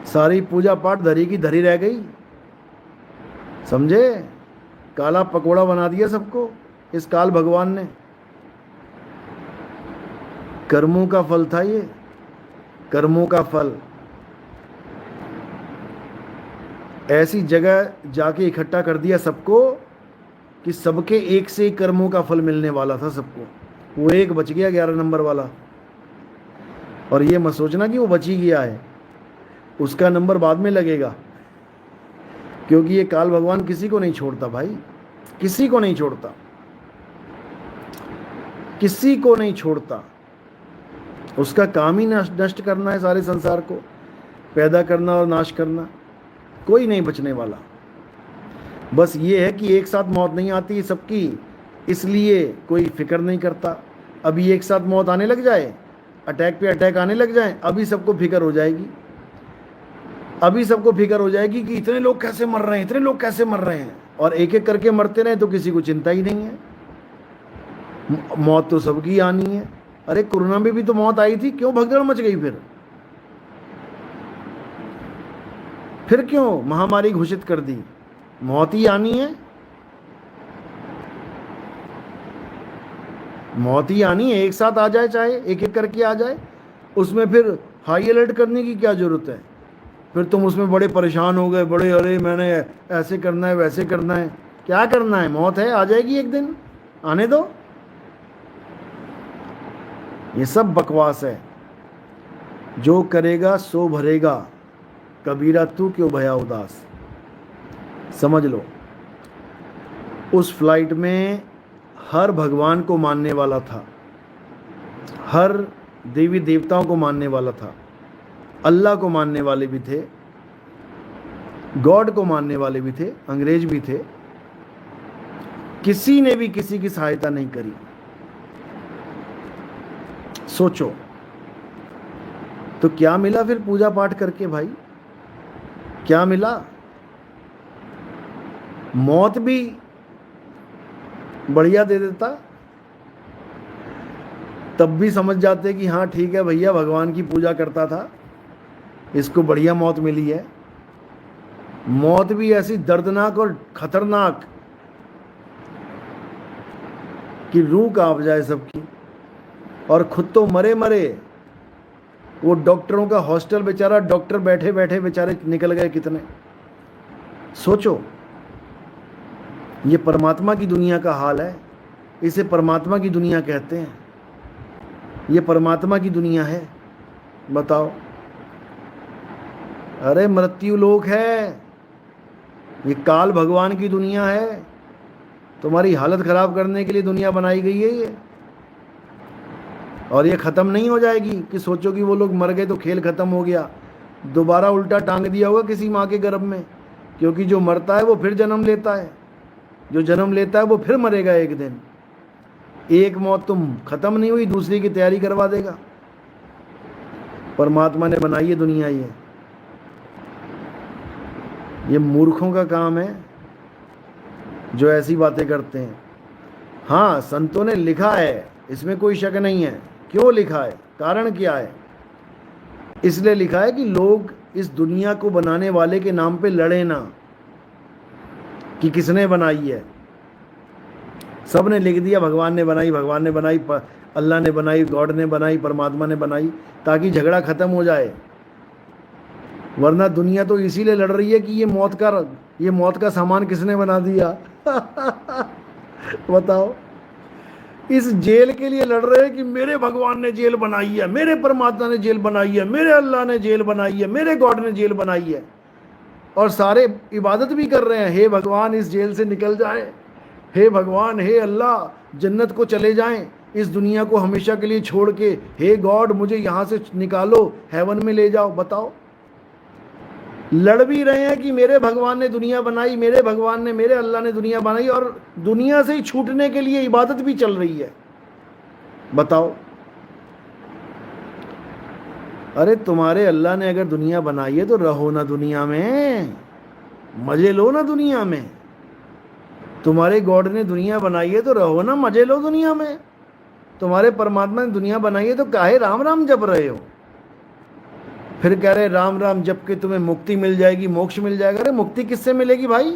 सारी पूजा पाठ धरी की धरी रह गई, समझे? काला पकोड़ा बना दिया सबको इस काल भगवान ने। कर्मों का फल था ये, कर्मों का फल। ऐसी जगह जाके इकट्ठा कर दिया सबको कि सबके एक से एक कर्मों का फल मिलने वाला था सबको। वो एक बच गया 11 नंबर वाला, और ये मत सोचना कि वो बच ही गया है, उसका नंबर बाद में लगेगा। क्योंकि ये काल भगवान किसी को नहीं छोड़ता भाई, किसी को नहीं छोड़ता, किसी को नहीं छोड़ता। उसका काम ही नष्ट करना है, सारे संसार को पैदा करना और नाश करना। कोई नहीं बचने वाला। बस ये है कि एक साथ मौत नहीं आती सबकी, इसलिए कोई फिक्र नहीं करता। अभी एक साथ मौत आने लग जाए, अटैक पे अटैक आने लग जाए, अभी सबको फिक्र हो जाएगी। अभी सबको फिक्र हो जाएगी कि इतने लोग कैसे मर रहे हैं, इतने लोग कैसे मर रहे हैं। और एक एक करके मरते रहे तो किसी को चिंता ही नहीं है, मौत तो सबकी आनी है। अरे कोरोना में भी तो मौत आई थी, क्यों भगदड़ मच गई? फिर क्यों महामारी घोषित कर दी? मौत ही आनी है, मौत ही आनी है। एक साथ आ जाए, चाहे एक एक करके आ जाए, उसमें फिर हाई अलर्ट करने की क्या जरूरत है? फिर तुम उसमें बड़े परेशान हो गए, बड़े अरे मैंने ऐसे करना है वैसे करना है। क्या करना है? मौत है, आ जाएगी एक दिन, आने दो। ये सब बकवास है। जो करेगा सो भरेगा, कबीरा तू क्यों भया उदास। समझ लो, उस फ्लाइट में हर भगवान को मानने वाला था, हर देवी देवताओं को मानने वाला था, अल्लाह को मानने वाले भी थे, गॉड को मानने वाले भी थे, अंग्रेज भी थे। किसी ने भी किसी की सहायता नहीं करी। सोचो तो क्या मिला फिर पूजा पाठ करके? भाई क्या मिला? मौत भी बढ़िया दे देता, तब भी समझ जाते कि हाँ ठीक है भैया, भगवान की पूजा करता था, इसको बढ़िया मौत मिली है। मौत भी ऐसी दर्दनाक और खतरनाक कि रूह कांप जाए सबकी। और खुद तो मरे मरे, वो डॉक्टरों का हॉस्टल बेचारा, डॉक्टर बैठे बैठे बेचारे निकल गए कितने। सोचो, ये परमात्मा की दुनिया का हाल है। इसे परमात्मा की दुनिया कहते हैं, ये परमात्मा की दुनिया है। बताओ, अरे मृत्यु लोक है, ये काल भगवान की दुनिया है। तुम्हारी हालत खराब करने के लिए दुनिया बनाई गई है ये। और ये ख़त्म नहीं हो जाएगी कि सोचो कि वो लोग मर गए तो खेल ख़त्म हो गया। दोबारा उल्टा टांग दिया होगा किसी माँ के गर्भ में, क्योंकि जो मरता है वो फिर जन्म लेता है, जो जन्म लेता है वो फिर मरेगा एक दिन। एक मौत तुम खत्म नहीं हुई, दूसरी की तैयारी करवा देगा। परमात्मा ने बनाई है दुनिया, ये मूर्खों का काम है जो ऐसी बातें करते हैं। हाँ, संतों ने लिखा है, इसमें कोई शक नहीं है। क्यों लिखा है, कारण क्या है? इसलिए लिखा है कि लोग इस दुनिया को बनाने वाले के नाम पे लड़े ना कि किसने बनाई है। सब ने लिख दिया भगवान ने बनाई, भगवान ने बनाई, अल्लाह ने बनाई, गॉड ने बनाई, परमात्मा ने बनाई, ताकि झगड़ा खत्म हो जाए। वरना दुनिया तो इसीलिए लड़ रही है कि ये मौत का सामान किसने बना दिया। बताओ, इस जेल के लिए लड़ रहे हैं कि मेरे भगवान ने जेल बनाई है, मेरे परमात्मा ने जेल बनाई है, मेरे अल्लाह ने जेल बनाई है, मेरे गॉड ने जेल बनाई है। और सारे इबादत भी कर रहे हैं, हे भगवान इस जेल से निकल जाए, हे भगवान, हे अल्लाह जन्नत को चले जाएं, इस दुनिया को हमेशा के लिए छोड़ के, हे गॉड मुझे यहाँ से निकालो, हेवन में ले जाओ। बताओ, लड़ भी रहे हैं कि मेरे भगवान ने दुनिया बनाई, मेरे भगवान ने, मेरे अल्लाह ने दुनिया बनाई, और दुनिया से ही छूटने के लिए इबादत भी चल रही है। बताओ, अरे तुम्हारे अल्लाह ने अगर दुनिया बनाई है तो रहो ना दुनिया में, मजे लो ना दुनिया में। तुम्हारे गॉड ने दुनिया बनाई है तो रहो ना, मजे लो दुनिया में। तुम्हारे परमात्मा ने दुनिया बनाई है तो काहे राम राम जप रहे हो? फिर कह रहे राम राम जप के तुम्हें मुक्ति मिल जाएगी, मोक्ष मिल जाएगा। अरे मुक्ति किससे मिलेगी भाई?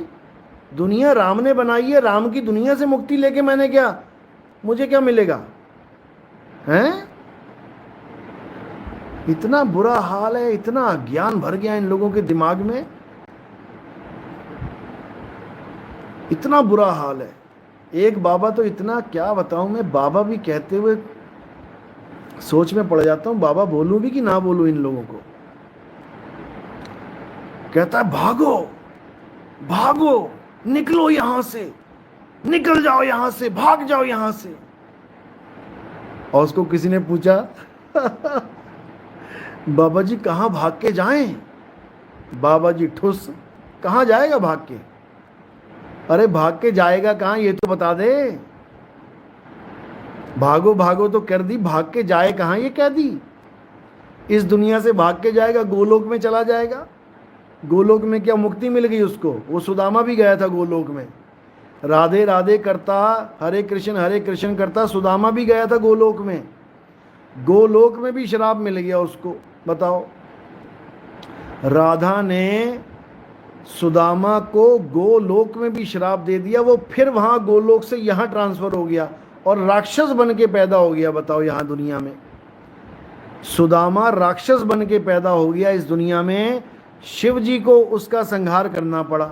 दुनिया राम ने बनाई है, राम की दुनिया से मुक्ति लेके मुझे क्या मिलेगा? हैं? इतना बुरा हाल है, इतना अज्ञान भर गया इन लोगों के दिमाग में, इतना बुरा हाल है। एक बाबा तो इतना, क्या बताऊं मैं, बाबा भी कहते हुए सोच में पड़ जाता हूं, बाबा बोलूं भी कि ना बोलूं इन लोगों को। कहता है भागो भागो, निकलो यहां से, निकल जाओ यहां से, भाग जाओ यहां से। और उसको किसी ने पूछा बाबा जी कहां भाग के जाएं? बाबा जी ठुस, कहां जाएगा भाग के? अरे भाग के जाएगा कहां, ये तो बता दे। भागो भागो तो कर दी, भाग के जाए कहां ये कह दी। इस दुनिया से भाग के जाएगा, गोलोक में चला जाएगा। गोलोक में क्या मुक्ति मिल गई उसको? वो सुदामा भी गया था गोलोक में, राधे राधे करता, हरे कृष्ण करता सुदामा भी गया था गोलोक में। गोलोक में भी शराब मिल गया उसको। बताओ, राधा ने सुदामा को गोलोक में भी श्राप दे दिया, वो फिर वहां गोलोक से यहां ट्रांसफर हो गया और राक्षस बन के पैदा हो गया। बताओ, यहां दुनिया में सुदामा राक्षस बन के पैदा हो गया इस दुनिया में। शिव जी को उसका संहार करना पड़ा।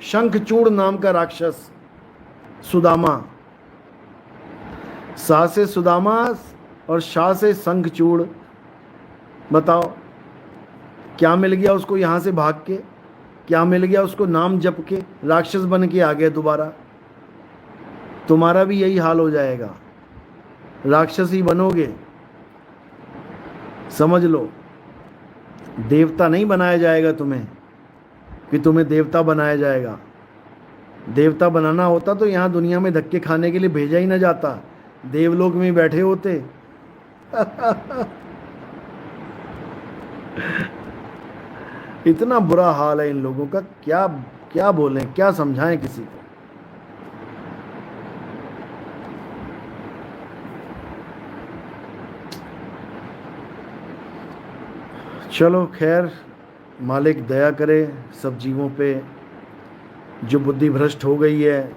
शंखचूड़ नाम का राक्षस सुदामा, सा से सुदामा और शाह से शंखचूड़। बताओ, क्या मिल गया उसको यहां से भाग के? क्या मिल गया उसको नाम जप के? राक्षस बन के आ गया दोबारा। तुम्हारा भी यही हाल हो जाएगा, राक्षस ही बनोगे। समझ लो, देवता नहीं बनाया जाएगा तुम्हें कि तुम्हें देवता बनाया जाएगा। देवता बनाना होता तो यहाँ दुनिया में धक्के खाने के लिए भेजा ही ना जाता, देवलोक में बैठे होते। इतना बुरा हाल है इन लोगों का, क्या क्या बोलें, क्या समझाएं किसी को। चलो खैर, मालिक दया करे सब जीवों पे। जो बुद्धि भ्रष्ट हो गई है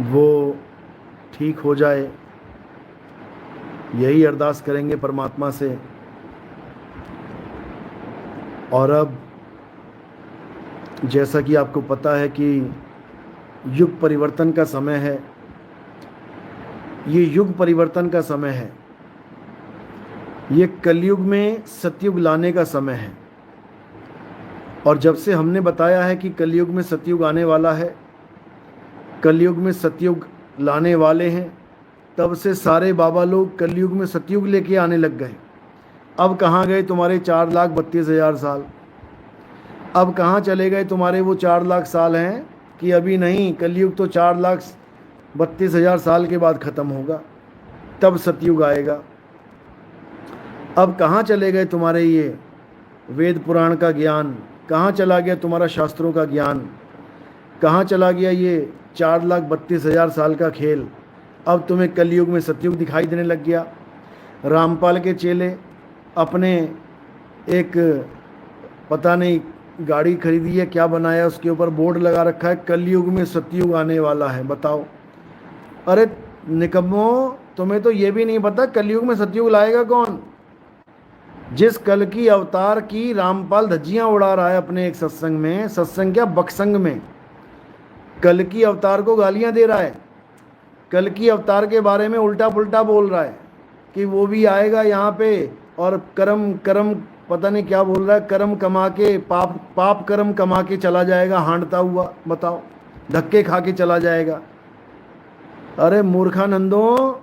वो ठीक हो जाए, यही अरदास करेंगे परमात्मा से। और अब जैसा कि आपको पता है कि युग परिवर्तन का समय है, ये युग परिवर्तन का समय है, ये कलयुग में सतयुग लाने का समय है। और जब से हमने बताया है कि कलयुग में सतयुग आने वाला है, कलयुग में सतयुग लाने वाले हैं, तब से सारे बाबा लोग कलयुग में सतयुग लेके आने लग गए। अब कहाँ गए तुम्हारे 4,32,000 साल? अब कहाँ चले गए तुम्हारे वो 4 लाख साल हैं कि अभी नहीं, कलयुग तो 4,32,000 साल के बाद ख़त्म होगा, तब सतयुग आएगा। अब कहाँ चले गए तुम्हारे ये वेद पुराण का ज्ञान? कहाँ चला गया तुम्हारा शास्त्रों का ज्ञान? कहाँ चला गया ये 4,32,000 साल का खेल? अब तुम्हें कलयुग में सतयुग दिखाई देने लग गया। रामपाल के चेले अपने एक पता नहीं गाड़ी खरीदी है, क्या बनाया, उसके ऊपर बोर्ड लगा रखा है कलयुग में सतयुग आने वाला है। बताओ, अरे निकम्मो, तुम्हें तो ये भी नहीं पता कलयुग में सतयुग लाएगा कौन? जिस कल की अवतार की रामपाल धज्जियां उड़ा रहा है अपने एक सत्संग में, सत्संग क्या बक्संग में, कल की अवतार को गालियां दे रहा है, कल की अवतार के बारे में उल्टा पुल्टा बोल रहा है कि वो भी आएगा यहाँ पे और कर्म कर्म पता नहीं क्या बोल रहा है, कर्म कमा के पाप कर्म कमा के चला जाएगा हांडता हुआ। बताओ, धक्के खा के चला जाएगा। अरे मूर्खानंदों,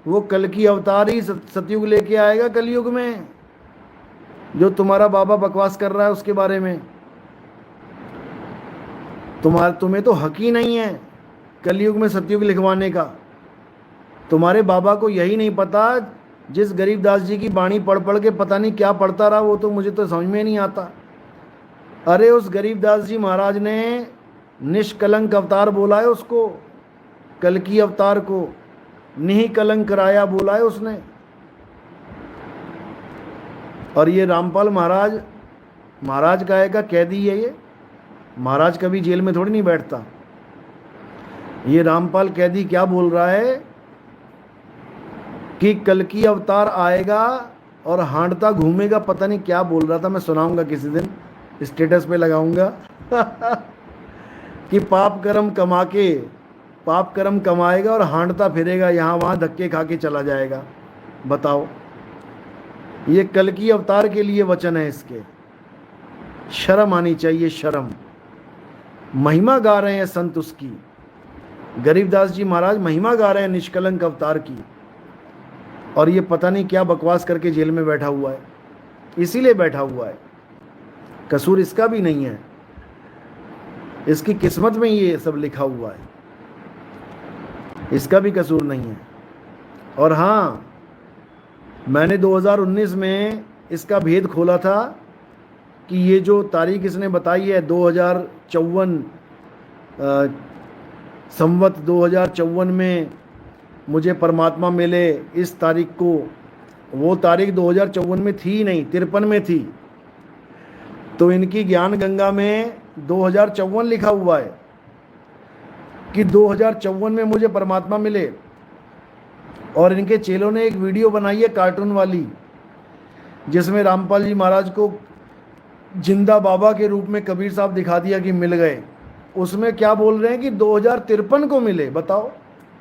वो कल की अवतार ही सतयुग लेके आएगा कलयुग में, जो तुम्हारा बाबा बकवास कर रहा है उसके बारे में। तुम्हें तो हक ही नहीं है कलयुग में सतयुग लिखवाने का। तुम्हारे बाबा को यही नहीं पता, जिस गरीबदास जी की बाणी पढ़ पढ़ के पता नहीं क्या पढ़ता रहा, वो तो मुझे तो समझ में नहीं आता। अरे उस गरीबदास जी महाराज ने निष्कलंक अवतार बोला है उसको, कल की अवतार को निष्कलंक कराया बोला है उसने। और ये रामपाल महाराज का है का कैदी है ये। महाराज कभी जेल में थोड़ी नहीं बैठता। ये रामपाल कैदी क्या बोल रहा है कि कल की अवतार आएगा और हांडता घूमेगा, पता नहीं क्या बोल रहा था। मैं सुनाऊंगा किसी दिन, स्टेटस पे लगाऊंगा कि पाप कर्म कमाएगा और हांडता फिरेगा, यहाँ वहाँ धक्के खा के चला जाएगा। बताओ, ये कल की अवतार के लिए वचन है इसके। शर्म आनी चाहिए, शर्म। महिमा गा रहे हैं संत उसकी, गरीबदास जी महाराज महिमा गा रहे हैं निष्कलंक अवतार की, और ये पता नहीं क्या बकवास करके जेल में बैठा हुआ है। इसीलिए बैठा हुआ है, कसूर इसका भी नहीं है, इसकी किस्मत में ये सब लिखा हुआ है, इसका भी कसूर नहीं है। और हाँ, मैंने 2019 में इसका भेद खोला था कि ये जो तारीख इसने बताई है 2054 संवत 2054 में मुझे परमात्मा मिले इस तारीख को, वो तारीख 2054 में थी ही नहीं, 53 में थी। तो इनकी ज्ञान गंगा में 2054 लिखा हुआ है कि 2054 में मुझे परमात्मा मिले। और इनके चेलों ने एक वीडियो बनाई है कार्टून वाली, जिसमें रामपाल जी महाराज को जिंदा बाबा के रूप में कबीर साहब दिखा दिया कि मिल गए। उसमें क्या बोल रहे हैं कि 2053 को मिले। बताओ,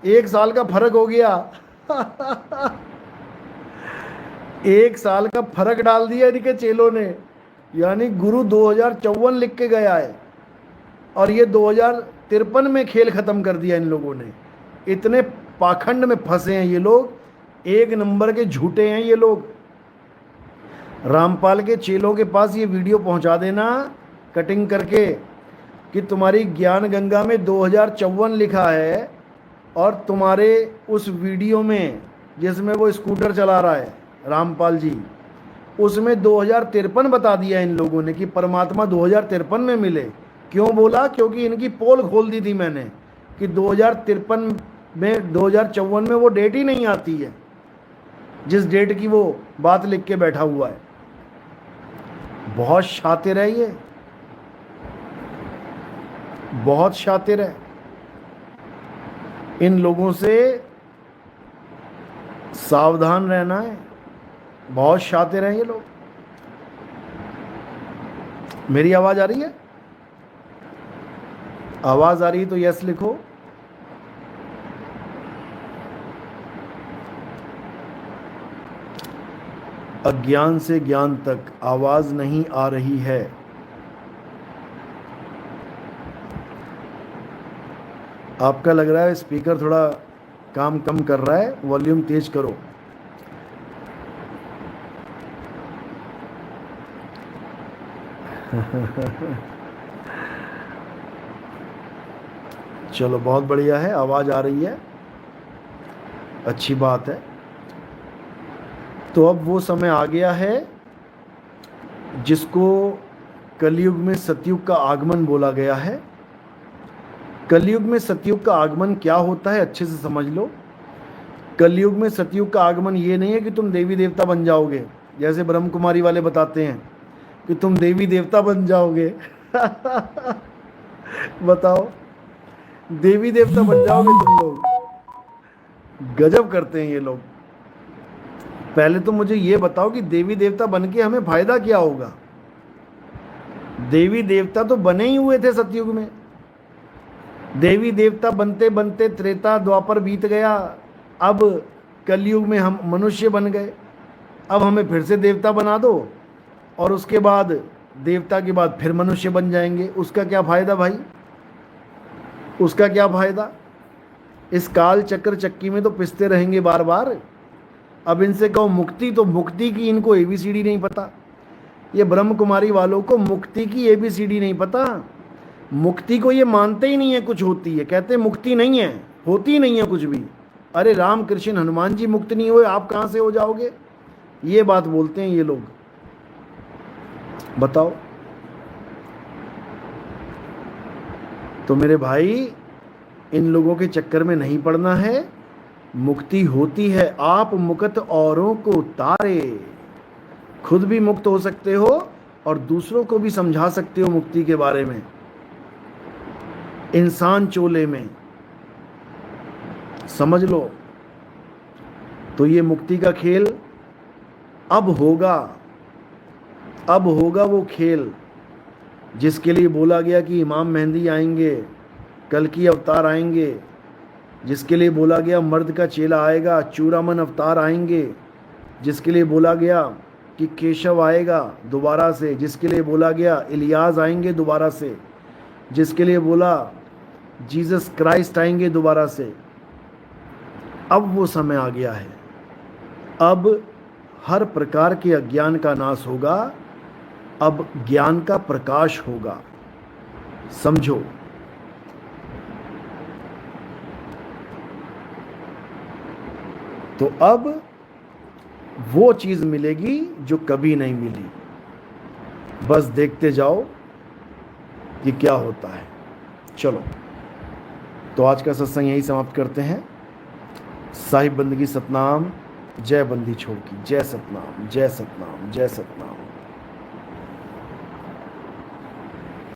1 साल का फर्क हो गया 1 साल का फर्क डाल दिया इनके चेलों ने। यानी गुरु 2054 लिख के गया है और ये 2053 में खेल खत्म कर दिया इन लोगों ने। इतने पाखंड में फंसे हैं ये लोग, 1 नंबर के झूठे हैं ये लोग। रामपाल के चेलों के पास ये वीडियो पहुंचा देना कटिंग करके कि तुम्हारी ज्ञान गंगा में 2054 लिखा है, और तुम्हारे उस वीडियो में जिसमें वो स्कूटर चला रहा है रामपाल जी, उसमें 2053 बता दिया इन लोगों ने कि परमात्मा 2053 में मिले। क्यों बोला? क्योंकि इनकी पोल खोल दी थी मैंने कि 2053 में 2054 में वो डेट ही नहीं आती है जिस डेट की वो बात लिख के बैठा हुआ है। बहुत शातिर है ये, बहुत शातिर है। इन लोगों से सावधान रहना है, बहुत शातिर हैं ये लोग। मेरी आवाज आ रही है? आवाज आ रही है तो यस लिखो। अज्ञान से ज्ञान तक आवाज नहीं आ रही है। आपका लग रहा है स्पीकर थोड़ा काम कम कर रहा है, वॉल्यूम तेज करो। चलो बहुत बढ़िया है, आवाज़ आ रही है, अच्छी बात है। तो अब वो समय आ गया है जिसको कलयुग में सतयुग का आगमन बोला गया है। कलयुग में सतयुग का आगमन क्या होता है अच्छे से समझ लो। कलयुग में सतयुग का आगमन ये नहीं है कि तुम देवी देवता बन जाओगे, जैसे ब्रह्म कुमारी वाले बताते हैं कि तुम देवी देवता बन जाओगे। बताओ, देवी देवता बन जाओगे तुम लोग? गजब करते हैं ये लोग। पहले तो मुझे ये बताओ कि देवी देवता बन के हमें फायदा क्या होगा। देवी देवता तो बने ही हुए थे सतयुग में। देवी देवता बनते बनते त्रेता द्वापर बीत गया, अब कलयुग में हम मनुष्य बन गए। अब हमें फिर से देवता बना दो और उसके बाद देवता के बाद फिर मनुष्य बन जाएंगे। उसका क्या फायदा भाई, उसका क्या फायदा? इस काल चक्र चक्की में तो पिसते रहेंगे बार बार। अब इनसे कहो मुक्ति, तो मुक्ति की इनको एबीसीडी नहीं पता। ये ब्रह्म कुमारी वालों को मुक्ति की एबीसीडी नहीं पता। मुक्ति को ये मानते ही नहीं है कुछ होती है, कहते मुक्ति नहीं है, होती नहीं है कुछ भी। अरे राम कृष्ण हनुमान जी मुक्त नहीं हुए, आप कहां से हो जाओगे? ये बात बोलते हैं ये लोग। बताओ। तो मेरे भाई, इन लोगों के चक्कर में नहीं पड़ना है। मुक्ति होती है आप मुक्त औरों को तारे। खुद भी मुक्त हो सकते हो और दूसरों को भी समझा सकते हो मुक्ति के बारे में। इंसान चोले में, समझ लो। तो ये मुक्ति का खेल अब होगा। अब होगा वो खेल जिसके लिए बोला गया कि इमाम मेहंदी आएंगे, कल्कि अवतार आएंगे, जिसके लिए बोला गया मर्द का चेला आएगा, चूड़ामन अवतार आएंगे, जिसके लिए बोला गया कि केशव आएगा दोबारा से, जिसके लिए बोला गया इलियास आएंगे दोबारा से, जिसके लिए बोला जीसस क्राइस्ट आएंगे दोबारा से। अब वो समय आ गया है। अब हर प्रकार के अज्ञान का नाश होगा, अब ज्ञान का प्रकाश होगा। समझो। तो अब वो चीज मिलेगी जो कभी नहीं मिली। बस देखते जाओ कि क्या होता है। चलो, तो आज का सत्संग यही समाप्त करते हैं। साहिब बंदगी सतनाम, जय बंदी छोड़ की, जय सतनाम, जय सतनाम, जय सतनाम।